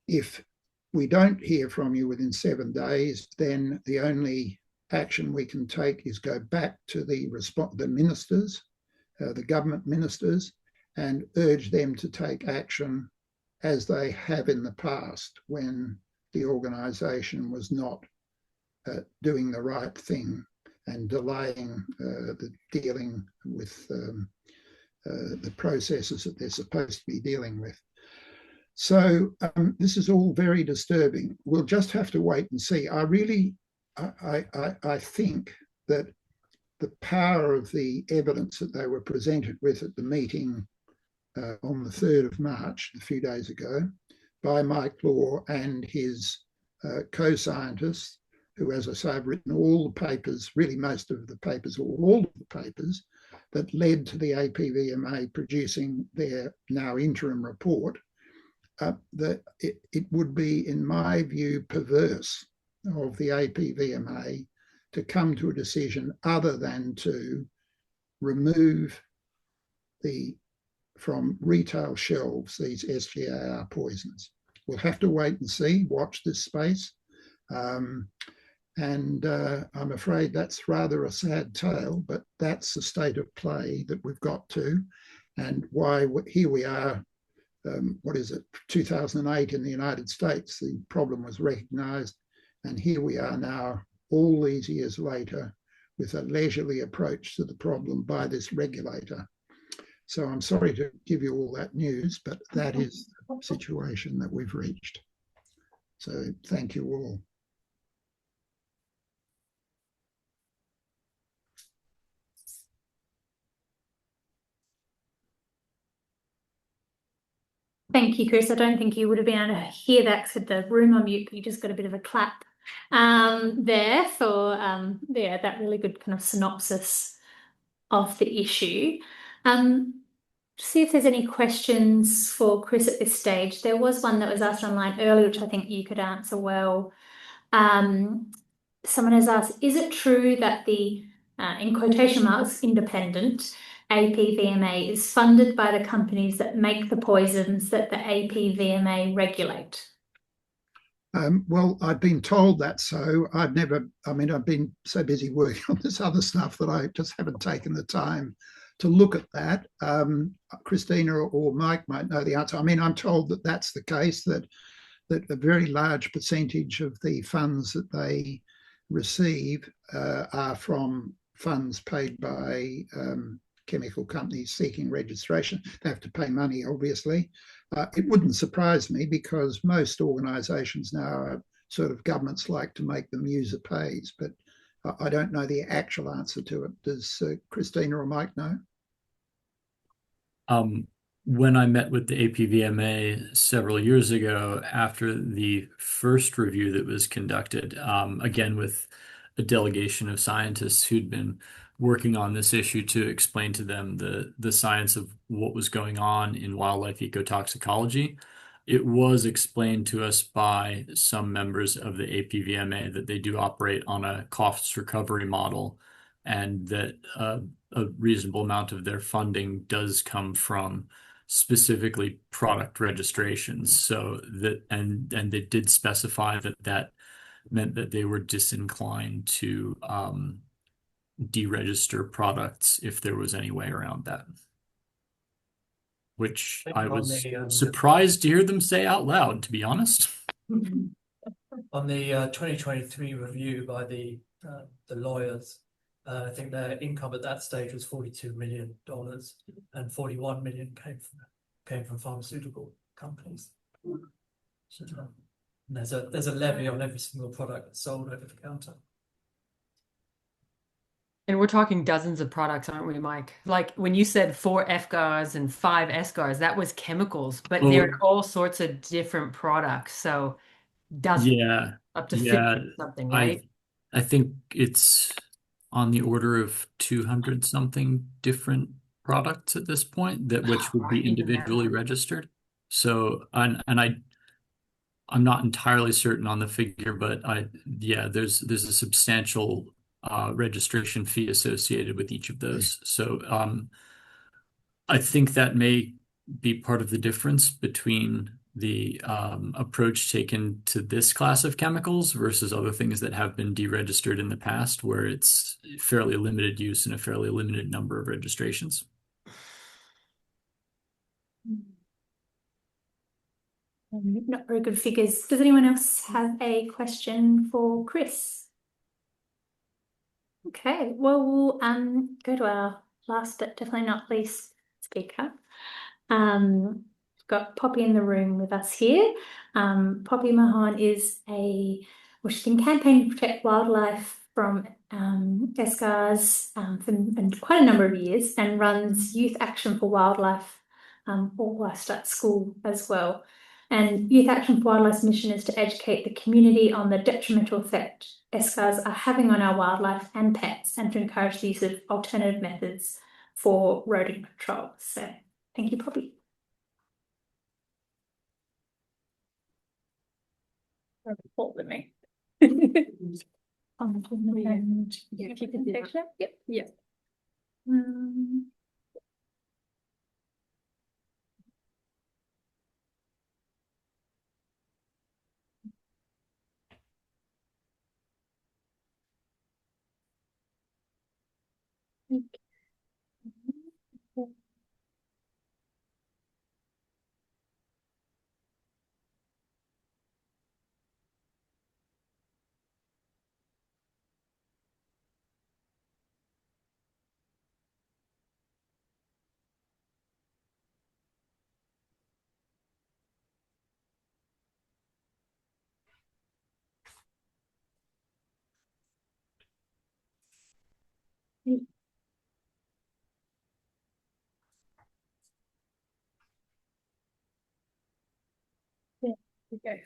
If we don't hear from you within 7 days, then the only action we can take is go back to the ministers, the government ministers, and urge them to take action as they have in the past when the organisation was not doing the right thing and delaying the dealing with the processes that they're supposed to be dealing with. So this is all very disturbing. We'll just have to wait and see. I think that the power of the evidence that they were presented with at the meeting on the 3rd of March, a few days ago, by Mike Lohr and his co-scientists, who, as I say, have written all the papers, really most of the papers, or all of the papers, that led to the APVMA producing their now interim report, that it would be, in my view, perverse of the APVMA to come to a decision other than to remove from retail shelves these SGAR poisons. We'll have to wait and see, watch this space. I'm afraid that's rather a sad tale, but that's the state of play that we've got to, and why here we are. 2008 in the United States, the problem was recognised, and here we are now, all these years later, with a leisurely approach to the problem by this regulator. So I'm sorry to give you all that news, but that is the situation that we've reached. So thank you all. Thank you, Chris. I don't think you would have been able to hear that because the room on mute, but you just got a bit of a clap there for yeah, that really good kind of synopsis of the issue. See if there's any questions for Chris at this stage. There was one that was asked online earlier, which I think you could answer well. Someone has asked, is it true that the, in quotation marks, independent APVMA is funded by the companies that make the poisons that the APVMA regulate? Well, I've been told that, so I've been so busy working on this other stuff that I just haven't taken the time to look at that. Christina or Mike might know the answer. I mean, I'm told that that's the case, that a very large percentage of the funds that they receive are from funds paid by chemical companies seeking registration. They have to pay money, obviously. It wouldn't surprise me because most organisations now are sort of governments like to make them user pays, but I don't know the actual answer to it. Does Christina or Mike know? When I met with the APVMA several years ago, after the first review that was conducted, again with a delegation of scientists who'd been working on this issue to explain to them the science of what was going on in wildlife ecotoxicology, it was explained to us by some members of the APVMA that they do operate on a costs recovery model, and that a reasonable amount of their funding does come from specifically product registrations. So that and they did specify that meant that they were disinclined to deregister products if there was any way around that. Which I was surprised to hear them say out loud, to be honest. On the 2023 review by the lawyers, I think their income at that stage was $42 million, and 41 million came from pharmaceutical companies. So, there's a levy on every single product that's sold over the counter. And we're talking dozens of products, aren't we, Mike? Like when you said 4 FGARs and 5 SGARs, that was chemicals, but there are all sorts of different products. So dozens, Yeah, up to yeah. 50 something, right? I think it's on the order of 200 something different products at this point, that which would be individually registered. So, I'm not entirely certain on the figure, but yeah, there's a substantial registration fee associated with each of those. So I think that may be part of the difference between the approach taken to this class of chemicals versus other things that have been deregistered in the past, where it's fairly limited use and a fairly limited number of registrations. Not very good figures. Does anyone else have a question for Chris? Okay, well, we'll go to our last but definitely not least speaker. We've got Poppy in the room with us here. Poppy Mahon is she's been campaigning to protect wildlife from SGARs for quite a number of years, and runs Youth Action for Wildlife, or Wildlife at School as well. And Youth Action for Wildlife's mission is to educate the community on the detrimental effect SGARs are having on our wildlife and pets, and to encourage the use of alternative methods for rodent control. So thank you, Poppy. Report with me. Yeah, if you can take that. Yep. Yeah. Okay.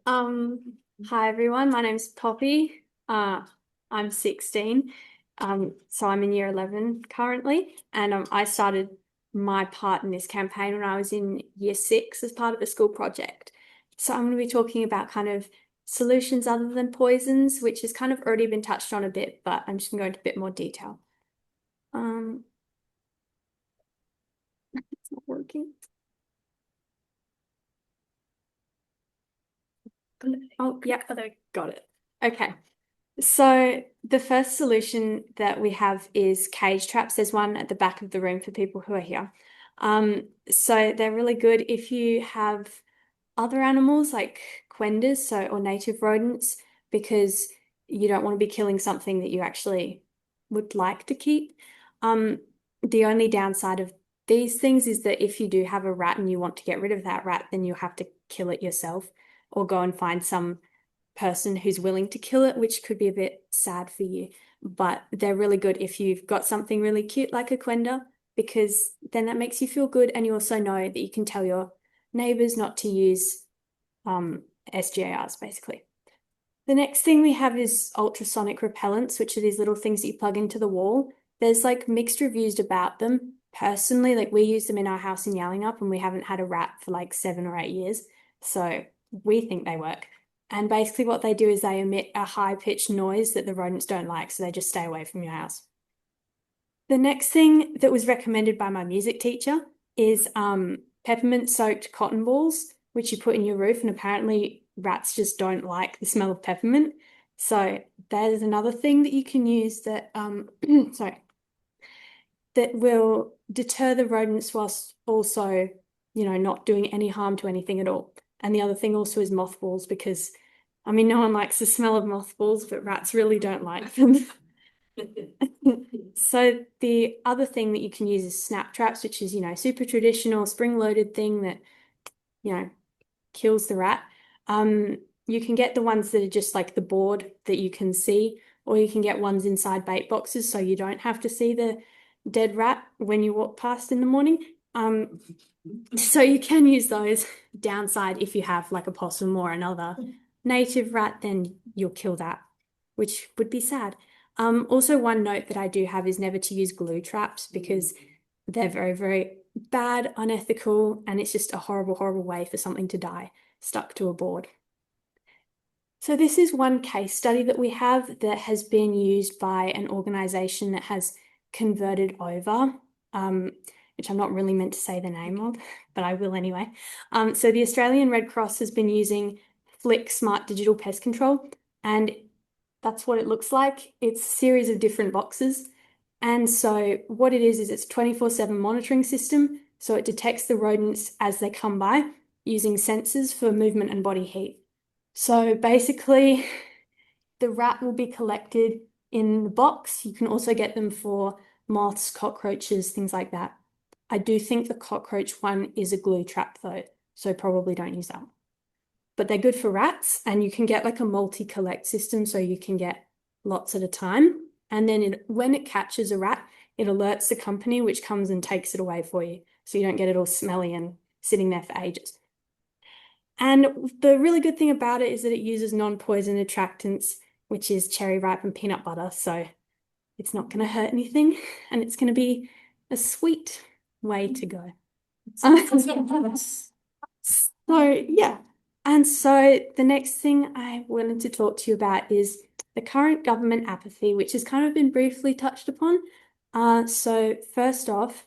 Hi everyone. My name's Poppy. I'm 16. So I'm in year 11 currently, and I started my part in this campaign when I was in year 6 as part of a school project. So I'm going to be talking about kind of solutions other than poisons, which has kind of already been touched on a bit, but I'm just going to go into a bit more detail. It's not working. Oh, yeah, got it. Okay. So the first solution that we have is cage traps. There's one at the back of the room for people who are here. So they're really good if you have other animals like quendas, or native rodents, because you don't want to be killing something that you actually would like to keep. The only downside of these things is that if you do have a rat and you want to get rid of that rat, then you have to kill it yourself or go and find some person who's willing to kill it, which could be a bit sad for you. But they're really good if you've got something really cute like a quenda, because then that makes you feel good, and you also know that you can tell your neighbors not to use SGARs, basically. The next thing we have is ultrasonic repellents, which are these little things that you plug into the wall. There's like mixed reviews about them. Personally, like we use them in our house in Yallingup, and we haven't had a rat for like 7 or 8 years. So we think they work. And basically what they do is they emit a high-pitched noise that the rodents don't like, so they just stay away from your house. The next thing that was recommended by my music teacher is peppermint-soaked cotton balls, which you put in your roof, and apparently rats just don't like the smell of peppermint. So there's another thing that you can use that, that will deter the rodents whilst also, not doing any harm to anything at all. And the other thing also is mothballs, because, I mean, no one likes the smell of mothballs, but rats really don't like them. So the other thing that you can use is snap traps, which is, super traditional spring-loaded thing that, kills the rat. You can get the ones that are just like the board that you can see, or you can get ones inside bait boxes so you don't have to see the dead rat when you walk past in the morning. So you can use those. Downside, if you have like a possum or another native rat, then you'll kill that, which would be sad. Also, one note that I do have is never to use glue traps, because they're very, very bad, unethical, and it's just a horrible, horrible way for something to die stuck to a board. So this is one case study that we have that has been used by an organisation that has converted over, which I'm not really meant to say the name of, but I will anyway. So the Australian Red Cross has been using Flick Smart Digital Pest Control, and that's what it looks like. It's a series of different boxes. And so what it is it's a 24/7 monitoring system. So it detects the rodents as they come by using sensors for movement and body heat. So basically, the rat will be collected in the box. You can also get them for moths, cockroaches, things like that. I do think the cockroach one is a glue trap though, so probably don't use that. But they're good for rats, and you can get like a multi-collect system, so you can get lots at a time. And then when it catches a rat, it alerts the company, which comes and takes it away for you, so you don't get it all smelly and sitting there for ages. And the really good thing about it is that it uses non-poison attractants, which is cherry ripe and peanut butter, so it's not going to hurt anything, and it's going to be a sweet way to go. So yeah, and so the next thing I wanted to talk to you about is the current government apathy, which has kind of been briefly touched upon. So first off,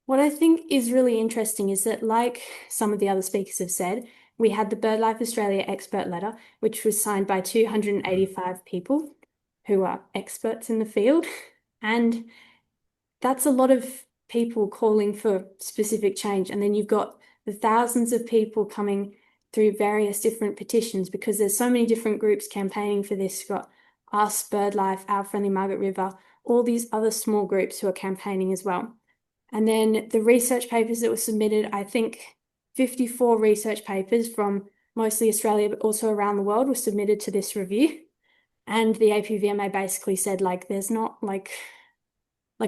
what I think is really interesting is that, like some of the other speakers have said, we had the BirdLife Australia expert letter, which was signed by 285 people who are experts in the field. And that's a lot of people calling for specific change. And then you've got the thousands of people coming through various different petitions, because there's so many different groups campaigning for this. You've got us, BirdLife, Our Friendly Margaret River, all these other small groups who are campaigning as well. And then the research papers that were submitted, I think 54 research papers from mostly Australia, but also around the world, were submitted to this review. And the APVMA basically said, like, there's not like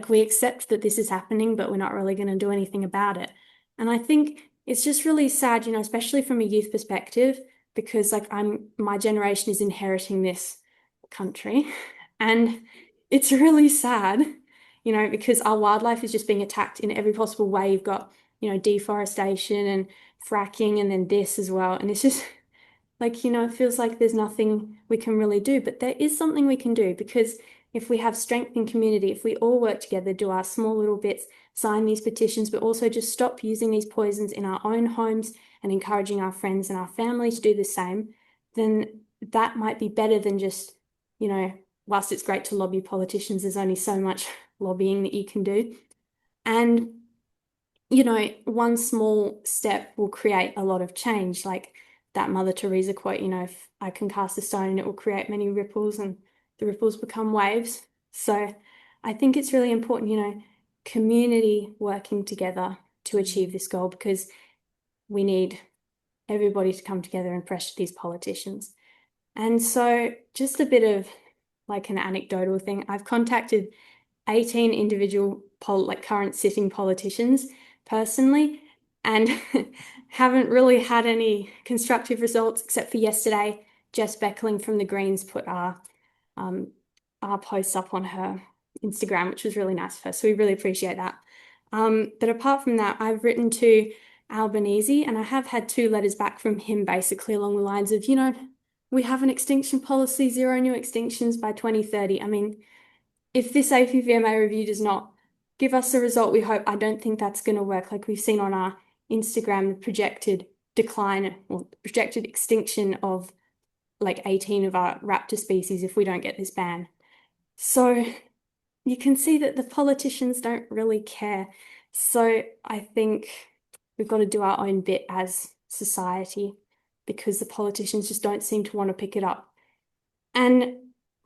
we accept that this is happening, but we're not really going to do anything about it. And I think it's just really sad, you know, especially from a youth perspective, because like my generation is inheriting this country, and it's really sad, you know, because our wildlife is just being attacked in every possible way. You've got, you know, deforestation and fracking, and then this as well. And it's just like, you know, it feels like there's nothing we can really do, but there is something we can do, because if we have strength in community, if we all work together, do our small little bits, sign these petitions, but also just stop using these poisons in our own homes and encouraging our friends and our family to do the same, then that might be better than just, you know, whilst it's great to lobby politicians, there's only so much lobbying that you can do. And, you know, one small step will create a lot of change. Like that Mother Teresa quote, you know, if I can cast a stone, it will create many ripples, and the ripples become waves. So I think it's really important, you know, community working together to achieve this goal, because we need everybody to come together and pressure these politicians. And so just a bit of like an anecdotal thing, I've contacted 18 individual current sitting politicians personally, and haven't really had any constructive results, except for yesterday. Jess Beckling from the Greens put our posts up on her Instagram, which was really nice of her. So we really appreciate that. But apart from that, I've written to Albanese, and I have had 2 letters back from him, basically along the lines of, you know, we have an extinction policy, 0 new extinctions by 2030. I mean, if this APVMA review does not give us the result we hope, I don't think that's going to work. Like we've seen on our Instagram, the projected decline or projected extinction of like 18 of our raptor species if we don't get this ban. So you can see that the politicians don't really care. So I think we've got to do our own bit as society, because the politicians just don't seem to want to pick it up. And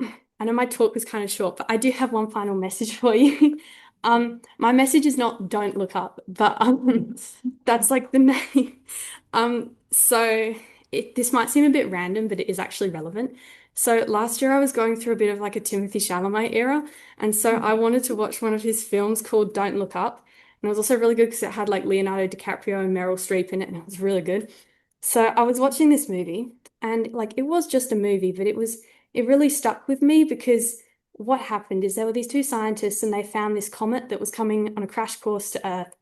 I know my talk was kind of short, but I do have one final message for you. My message is not don't look up, but that's like the name. So this might seem a bit random, but it is actually relevant. So last year I was going through a bit of like a Timothy Chalamet era, and so I wanted to watch one of his films called Don't Look Up. And it was also really good because it had like Leonardo DiCaprio and Meryl Streep in it, and it was really good. So I was watching this movie, and like it was just a movie, but it really stuck with me, because what happened is there were these 2 scientists, and they found this comet that was coming on a crash course to Earth.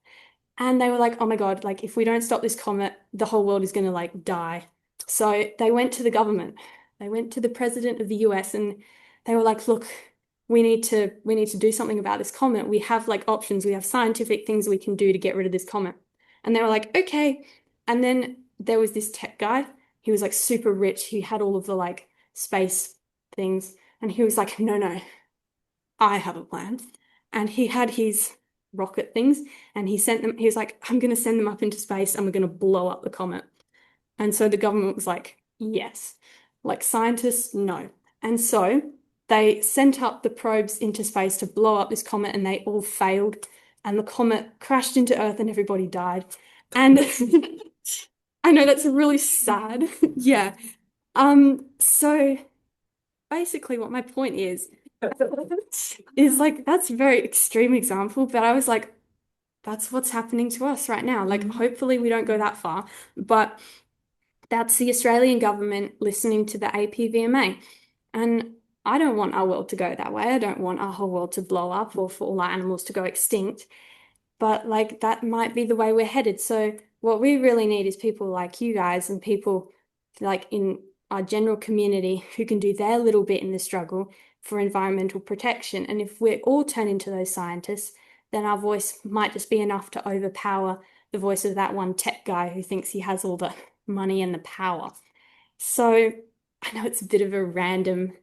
And they were like, oh my God, like if we don't stop this comet, the whole world is going to like die. So they went to the government. They went to the president of the US, and they were like, look, we need to do something about this comet. We have like options. We have scientific things we can do to get rid of this comet. And they were like, okay. And then there was this tech guy. He was like super rich. He had all of the like space things. And he was like, no, I have a plan. And he had his rocket things, and he was like, I'm going to send them up into space, and we're going to blow up the comet. And so the government was like, yes. Like scientists, no. And so they sent up the probes into space to blow up this comet, and they all failed. And the comet crashed into Earth, and everybody died. And I know that's really sad. Yeah. So basically what my point is like that's a very extreme example, but I was like, that's what's happening to us right now. Like hopefully we don't go that far, but that's the Australian government listening to the APVMA. And I don't want our world to go that way. I don't want our whole world to blow up or for all our animals to go extinct. But like that might be the way we're headed. So what we really need is people like you guys, and people like in our general community who can do their little bit in the struggle for environmental protection. And if we all turn into those scientists, then our voice might just be enough to overpower the voice of that one tech guy who thinks he has all the money and the power. So I know it's a bit of a random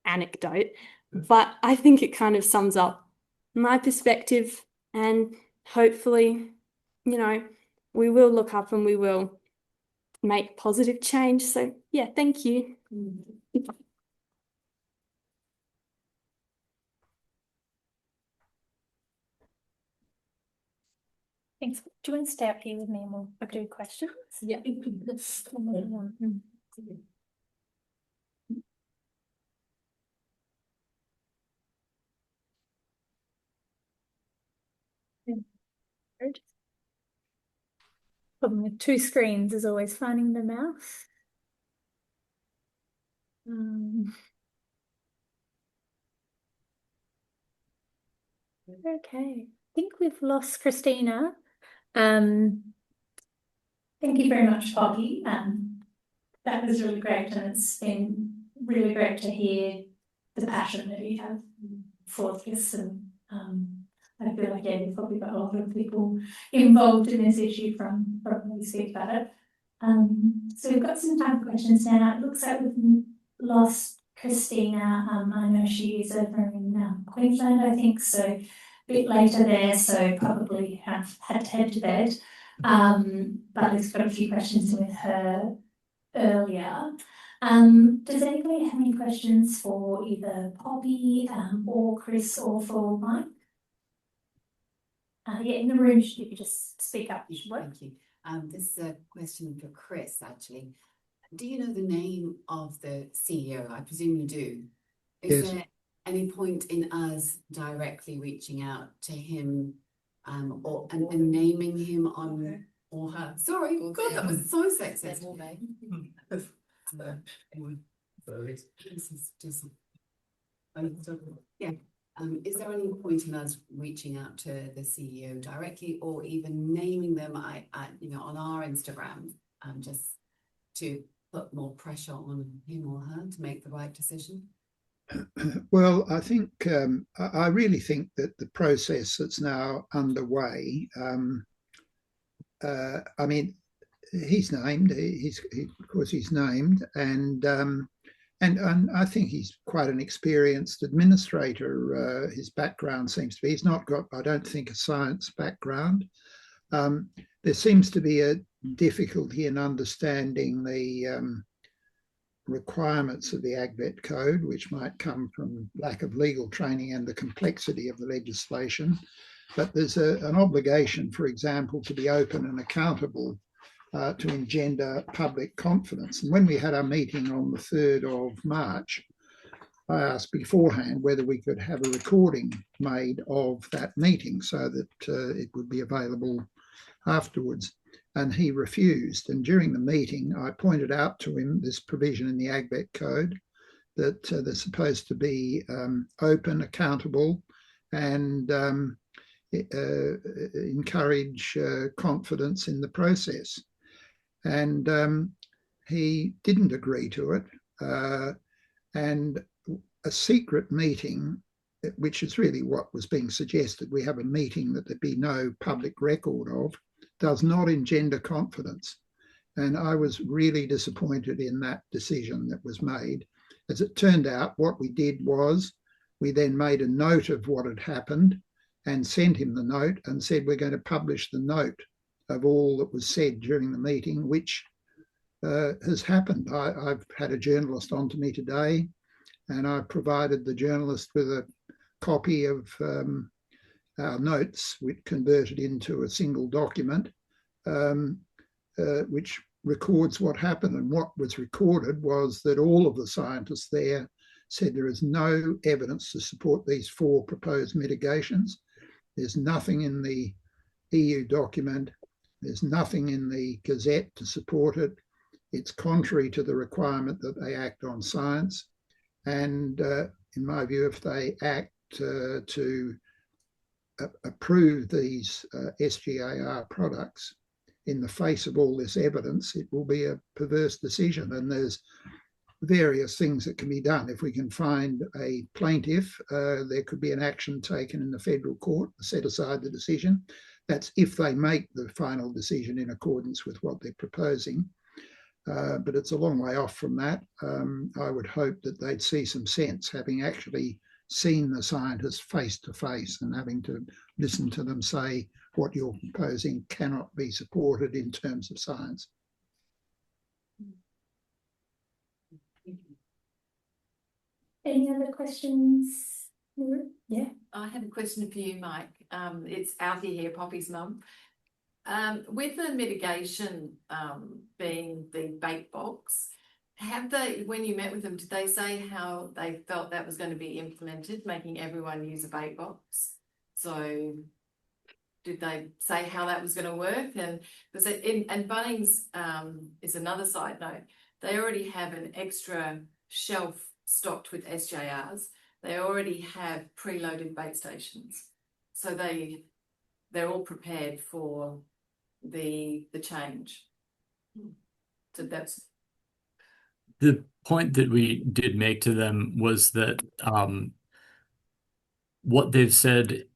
anecdote, but I think it kind of sums up my perspective, and hopefully, you know, we will look up and we will make positive change. So yeah, thank you. Thanks. Do you want to stay up here with me and we'll do questions? Yeah. Problem with two screens is always finding the mouse. Okay, I think we've lost Christina. Thank you very much, Poppy. That was really great, and it's been really great to hear the passion that you have for this. And I feel like, yeah, you've probably got a lot of people involved in this issue from when we speak about it. So we've got some time for questions now. It looks like we've lost Christina. I know she is over in Queensland, I think, so a bit later there, so probably have had to head to bed. But we've got a few questions with her earlier. Does anybody have any questions for either Poppy or Chris or for Mike? Yeah, in the room, if you could just speak up. Thank you. This is a question for Chris, actually. Do you know the name of the CEO? I presume you do. Is Yes. there any point in us directly reaching out to him or and naming him on or her? Sorry, God, that was so sexist. Yeah. Is there any point in us reaching out to the CEO directly or even naming them on our Instagram just to put more pressure on him or her to make the right decision? Well, I think I really think that the process that's now underway. I mean, he's named. Of course, he's named, and I think he's quite an experienced administrator. His background seems to be. He's not got, I don't think, a science background. There seems to be a difficulty in understanding the requirements of the AgVet code, which might come from lack of legal training and the complexity of the legislation. But there's an obligation, for example, to be open and accountable to engender public confidence. And when we had our meeting on the 3rd of March, I asked beforehand whether we could have a recording made of that meeting so that it would be available afterwards. And he refused. And during the meeting, I pointed out to him this provision in the AgVet code that they're supposed to be open, accountable, and encourage confidence in the process. And he didn't agree to it. And a secret meeting, which is really what was being suggested, we have a meeting that there be no public record of, does not engender confidence. And I was really disappointed in that decision that was made. As it turned out, what we did was we then made a note of what had happened and sent him the note and said, we're going to publish the note of all that was said during the meeting, which has happened. I've had a journalist on to me today, and I provided the journalist with a copy of our notes, which converted into a single document, which records what happened. And what was recorded was that all of the scientists there said there is no evidence to support these 4 proposed mitigations. There's nothing in the EU document. There's nothing in the Gazette to support it. It's contrary to the requirement that they act on science. And in my view, if they act to approve these SGAR products in the face of all this evidence, it will be a perverse decision. And there's various things that can be done. If we can find a plaintiff, there could be an action taken in the federal court to set aside the decision. That's if they make the final decision in accordance with what they're proposing. But it's a long way off from that. I would hope that they'd see some sense, having actually seen the scientists face to face and having to listen to them say what you're proposing cannot be supported in terms of science. Any other questions? Yeah. I have a question for you, Mike. It's Alfie here, Poppy's mum. With the mitigation being the bait box, have they, when you met with them, did they say how they felt that was going to be implemented, making everyone use a bait box? So did they say how that was going to work? And because and Bunnings is another side note. They already have an extra shelf stocked with SGARs. They already have preloaded bait stations, so they're all prepared for the change. So that's the point that we did make to them was that what they've said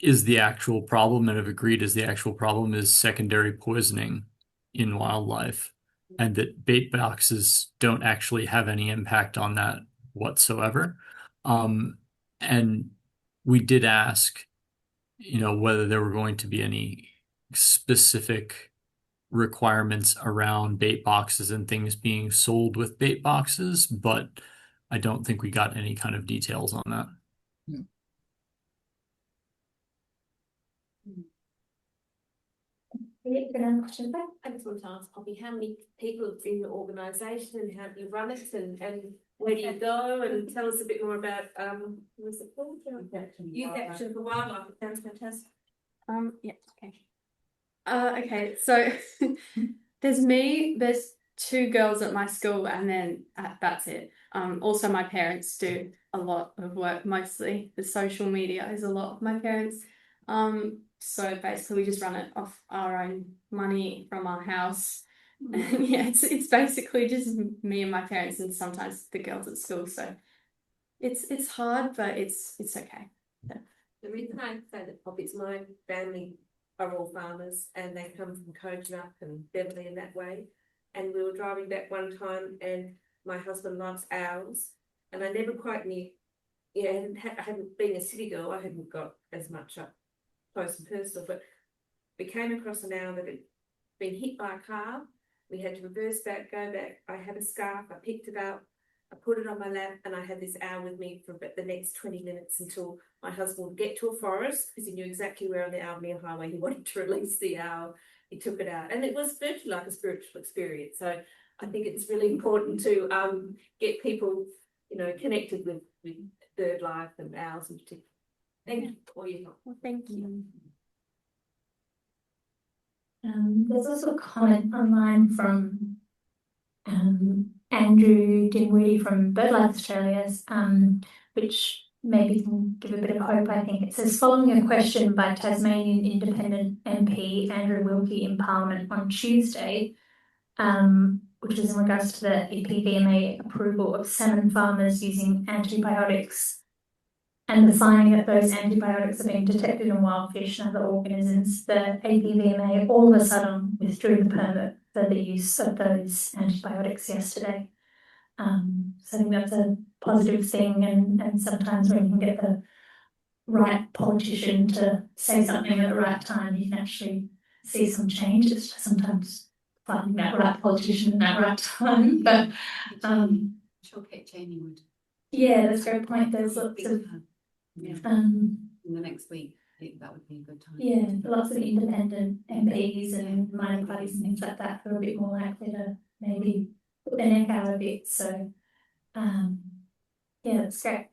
is the actual problem and have agreed is the actual problem is secondary poisoning in wildlife, and that bait boxes don't actually have any impact on that whatsoever. And we did ask, whether there were going to be any specific requirements around bait boxes and things being sold with bait boxes, but I don't think we got any kind of details on that. Yeah. I just want to ask Poppy, how many people in your organisation and how do you run it and where do you go, and tell us a bit more about what's it called? Youth Action for Wildlife. It sounds fantastic. Yeah, okay. Okay, so there's me, there's 2 girls at my school, and then that's it. Also my parents do a lot of work, mostly the social media is a lot of my parents. So basically we just run it off our own money from our house. Yeah, it's basically just me and my parents and sometimes the girls at school. So it's hard, but it's okay. Yeah. The reason I say that, Poppy, is my family are all farmers and they come from Coconut and Beverley in that way. And we were driving back one time and my husband loves owls and I never quite knew, I hadn't been a city girl, I hadn't got as much up close and personal, but we came across an owl that had been hit by a car. We had to reverse back, go back. I had a scarf, I picked it up, I put it on my lap, and I had this owl with me for about the next 20 minutes until my husband would get to a forest because he knew exactly where on the Almere Highway he wanted to release the owl. He took it out, and it was virtually like a spiritual experience. So I think it's really important to get people, connected with bird life and owls in particular. Thank you for your help. Well, thank you. There's also a comment online from Andrew Dinwiddie from BirdLife Australia, which maybe can give a bit of hope, I think. It says, following a question by Tasmanian Independent MP Andrew Wilkie in Parliament on Tuesday, which is in regards to the EPVMA approval of salmon farmers using antibiotics and the finding that those antibiotics are being detected in wild fish and other organisms, the APVMA all of a sudden withdrew the permit for the use of those antibiotics yesterday. So I think that's a positive thing, and sometimes when you can get the right politician to say something at the right time, you can actually see some change. It's just sometimes finding that right politician at that right time. But She'll get Jamie Wood. yeah, that's a great point. There's lots of in the next week. I think that would be a good time. Yeah, lots of independent MPs and minor parties and things like that who are a bit more likely to maybe put their neck out a bit. So, yeah, that's great.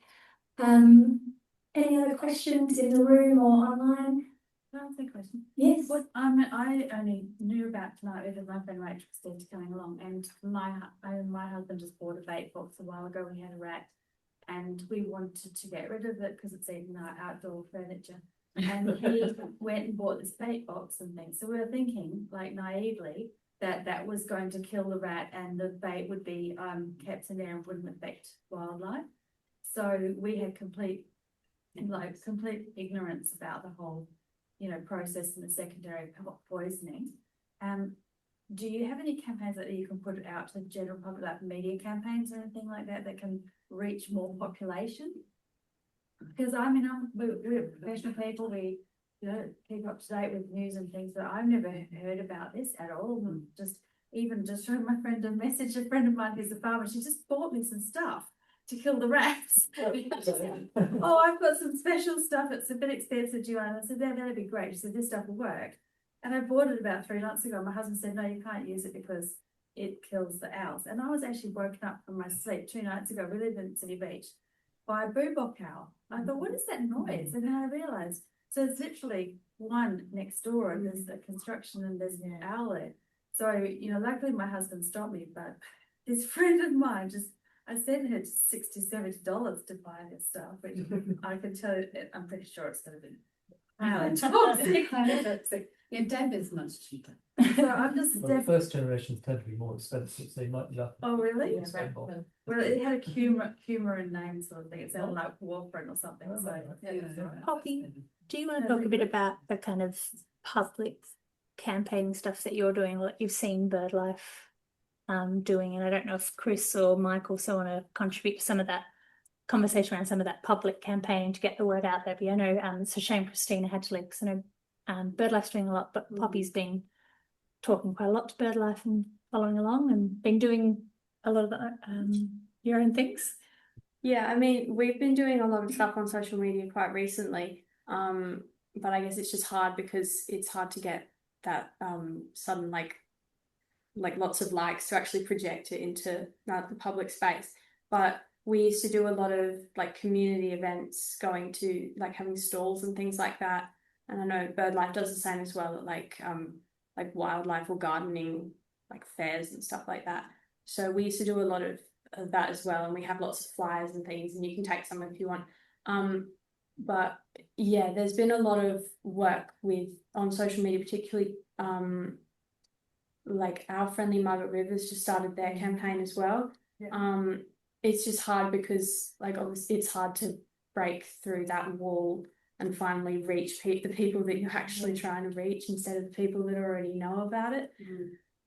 Any other questions in the room or online? Can I ask a question? Yes. I only knew about tonight because my friend Rachel was coming along, and my husband just bought a bait box a while ago. We had a rat, and we wanted to get rid of it because it's eating our outdoor furniture. And he went and bought this bait box and things. So we were thinking, like naively, that was going to kill the rat and the bait would be kept in there and wouldn't affect wildlife. So we had complete ignorance about the whole, process and the secondary poisoning. Do you have any campaigns that you can put out to the general public, like media campaigns or anything like that, that can reach more population? Because we're professional people, we keep up to date with news and things, but I've never heard about this at all. Just showing my friend a message, a friend of mine who's a farmer, she just bought me some stuff to kill the rats. Oh, I've got some special stuff, it's a bit expensive, do you want? I said, that'd be great. She said, this stuff will work. And I bought it about 3 months ago. My husband said, no, you can't use it because it kills the owls. And I was actually woken up from my sleep 2 nights ago. We live in City Beach by a boobock owl. I thought, what is that noise? And then I realised, so it's literally one next door and there's a construction and there's an owl there. So, luckily my husband stopped me, but this friend of mine I sent her $60, $70 to buy this stuff, which I can tell you, I'm pretty sure it's going to be Yeah, Deb is much cheaper. So I'm just Well, the first generations tend to be more expensive, so you might be lucky. Oh, really? to spend more. Well, it had a Cumarin name sort of thing. It sounded like warfarin or something. So Poppy, do you want to talk a bit about the kind of public campaigning stuff that you're doing, what you've seen BirdLife doing? And I don't know if Chris or Mike also want to contribute to some of that conversation around some of that public campaigning to get the word out there. But I know it's a shame Christina had to leave because I know BirdLife's doing a lot, but Poppy's been talking quite a lot to BirdLife and following along and been doing a lot of your own things. Yeah, I mean, we've been doing a lot of stuff on social media quite recently, but I guess it's just hard because it's hard to get that sudden like lots of likes to actually project it into the public space. But we used to do a lot of like community events, going to like having stalls and things like that. And I know BirdLife does the same as well, at like wildlife or gardening, like fairs and stuff like that. So we used to do a lot of that as well, and we have lots of flyers and things, and you can take some if you want. But yeah, there's been a lot of work on social media, particularly like our friendly Margaret Rivers just started their campaign as well. Yeah. It's just hard because like obviously it's hard to break through that wall and finally reach the people that you're actually trying to reach instead of the people that already know about it.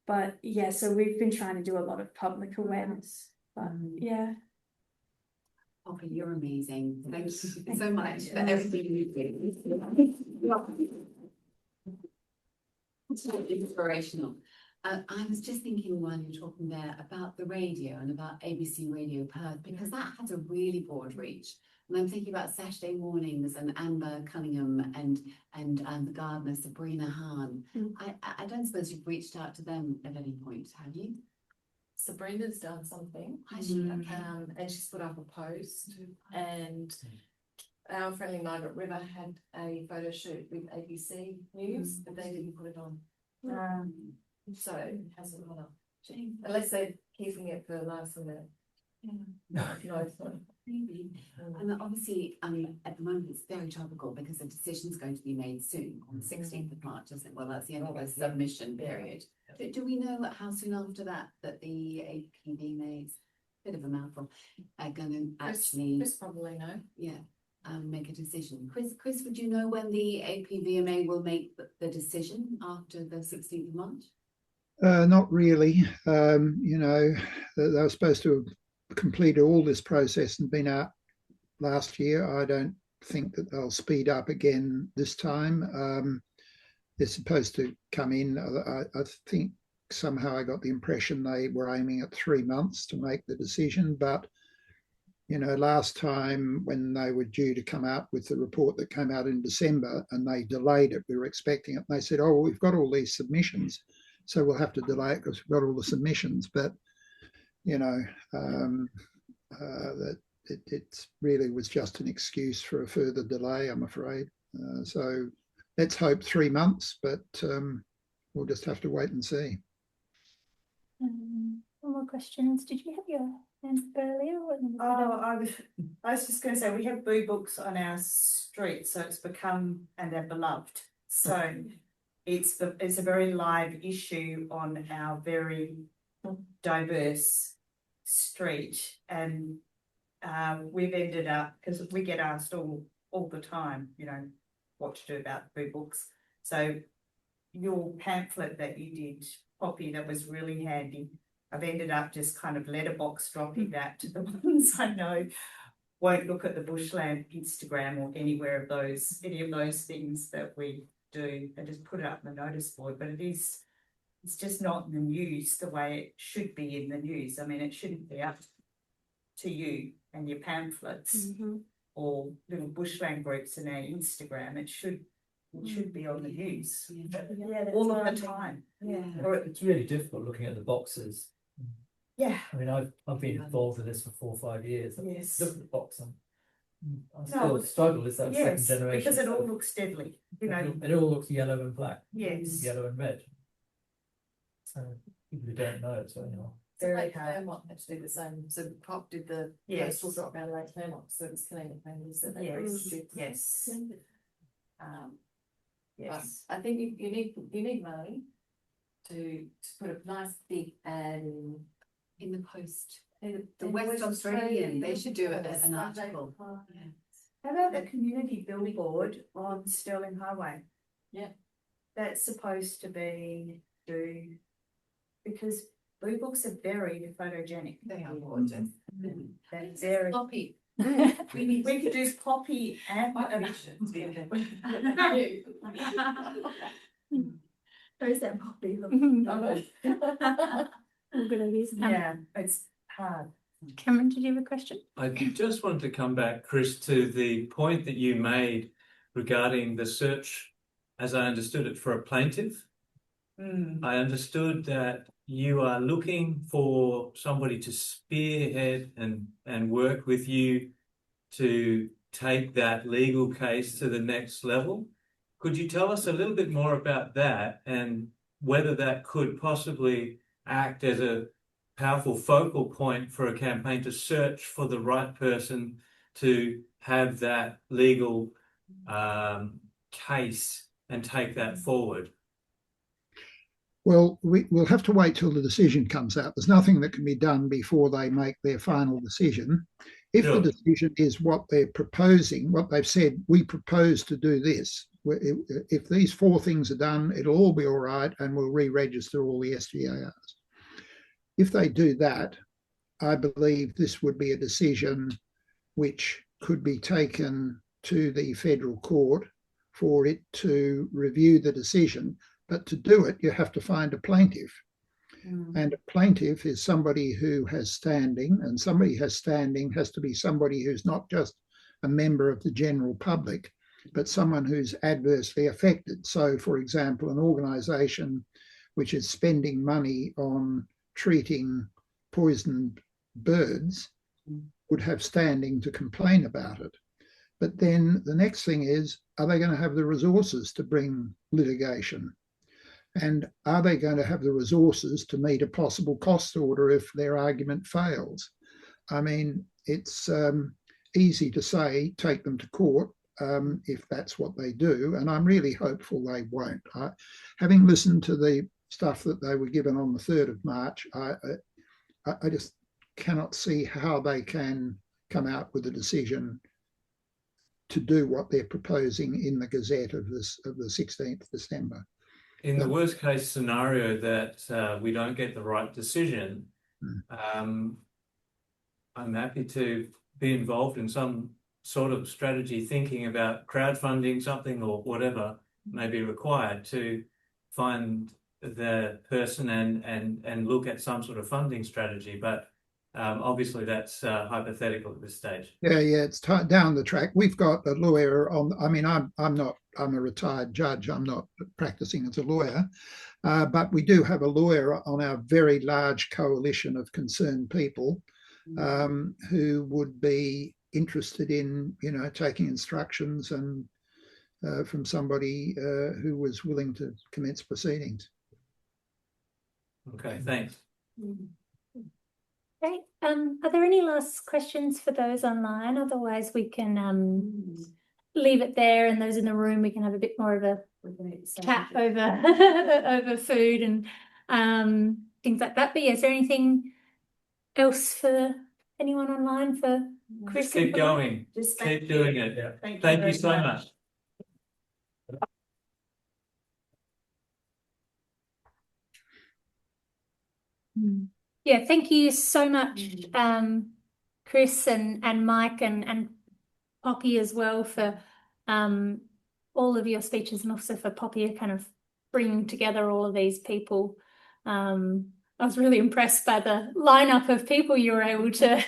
But yeah, so we've been trying to do a lot of public awareness. But yeah. Poppy, you're amazing. Thank you so much for everything you do. It's really inspirational. I was just thinking while you were talking there about the radio and about ABC Radio Perth, because that has a really broad reach. And I'm thinking about Saturday mornings and Amber Cunningham and the gardener Sabrina Hahn. I don't suppose you've reached out to them at any point, have you? Sabrina's done something. Has she? Okay. And she's put up a post, and our friendly Margaret River had a photo shoot with ABC News, but they didn't put it on. So it hasn't gone up. Unless they're keeping it for last minute. No, it's not. Maybe. And obviously, at the moment it's very topical because the decision's going to be made soon on the 16th of March, isn't it? Well, that's the end of the submission period. Do we know how soon after that the APVMA, bit of a mouthful, are going to actually... Chris probably know. Yeah, make a decision. Chris, would you know when the APVMA will make the decision after the 16th of March? Not really. They were supposed to have completed all this process and been out last year. I don't think that they'll speed up again this time. They're supposed to come in. I think somehow I got the impression they were aiming at 3 months to make the decision. But, last time when they were due to come out with the report that came out in December and they delayed it, we were expecting it. And they said, oh, we've got all these submissions, so we'll have to delay it because we've got all the submissions. But that it really was just an excuse for a further delay, I'm afraid. So let's hope 3 months, but we'll just have to wait and see. One more questions. Did you have your hand up earlier? I was just going to say we have boo books on our street, so it's become, and they're beloved. So it's a very live issue on our very diverse street, and we've ended up, because we get asked all the time, what to do about boo books. So your pamphlet that you did, Poppy, that was really handy. I've ended up just kind of letterbox dropping that to the ones I know won't look at the Bushland Instagram or any of those things that we do, and just put it up on the notice board. But it's just not in the news the way it should be in the news. I mean, it shouldn't be up to you and your pamphlets or little bushland groups in our Instagram. It should be on the news all of the time. Yeah. It's really difficult looking at the boxes. Yeah. I mean, I've been involved in this for 4 or 5 years. Yes. Look at the box and I still struggle. Is that Yes, second generation? because it all looks deadly, you know. It all looks yellow and black. Yes. Yellow and red. So people who don't know it's very hard. Very hard. Fairmont had to do the same. So Pop did the coastal drop down Lake Fairmont, so it's killing families that they Yes. Yes. I think you need money to put a nice big ad In the Post. in The West Australian, they should do it as an article. How about the community billboard on Stirling Highway? Yeah. That's supposed to be because blue books are very photogenic. They are gorgeous. They're very Poppy. we could do poppy and Where's that poppy? Good ideas. Yeah, it's hard. Cameron, did you have a question? I just wanted to come back, Chris, to the point that you made regarding the search, as I understood it, for a plaintiff. I understood that you are looking for somebody to spearhead and work with you to take that legal case to the next level. Could you tell us a little bit more about that and whether that could possibly act as a powerful focal point for a campaign to search for the right person to have that legal case and take that forward? Well, we'll have to wait till the decision comes out. There's nothing that can be done before they make their final decision. If the decision is what they're proposing, what they've said, we propose to do this. If these 4 things are done, it'll all be all right and we'll re-register all the SGARs. If they do that, I believe this would be a decision which could be taken to the federal court for it to review the decision. But to do it, you have to find a plaintiff. And a plaintiff is somebody who has standing, and somebody has standing has to be somebody who's not just a member of the general public, but someone who's adversely affected. So, for example, an organisation which is spending money on treating poisoned birds would have standing to complain about it. But then the next thing is, are they going to have the resources to bring litigation? And are they going to have the resources to meet a possible cost order if their argument fails? I mean, it's easy to say, take them to court if that's what they do. And I'm really hopeful they won't. Having listened to the stuff that they were given on the 3rd of March, I just cannot see how they can come out with a decision to do what they're proposing in the Gazette of the 16th December. In the worst case scenario that we don't get the right decision, I'm happy to be involved in some sort of strategy, thinking about crowdfunding something or whatever may be required to find the person and look at some sort of funding strategy. But obviously that's hypothetical at this stage. Yeah, it's down the track. We've got a lawyer on. I mean, I'm a retired judge. I'm not practicing as a lawyer, but we do have a lawyer on our very large coalition of concerned people who would be interested in, taking instructions and from somebody who was willing to commence proceedings. Okay, thanks. Okay. Are there any last questions for those online? Otherwise, we can leave it there, and those in the room, we can have a bit more of a chat over over food and things like that. But yeah, is there anything else for anyone online for Chris? Just keep going. Just keep doing it. Yeah. Thank you so much. Yeah, thank you so much, Chris and Mike and Poppy as well for all of your speeches, and also for Poppy kind of bringing together all of these people. I was really impressed by the lineup of people you were able to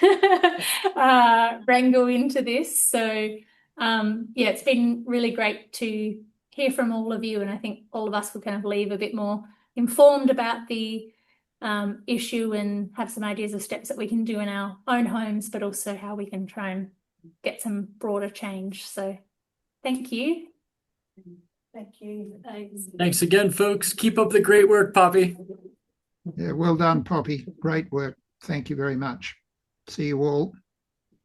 wrangle into this. So yeah, it's been really great to hear from all of you, and I think all of us will kind of leave a bit more informed about the issue and have some ideas of steps that we can do in our own homes, but also how we can try and get some broader change. So thank you. Thank you. Thanks again, folks. Keep up the great work, Poppy. Yeah, well done, Poppy. Great work. Thank you very much. See you all.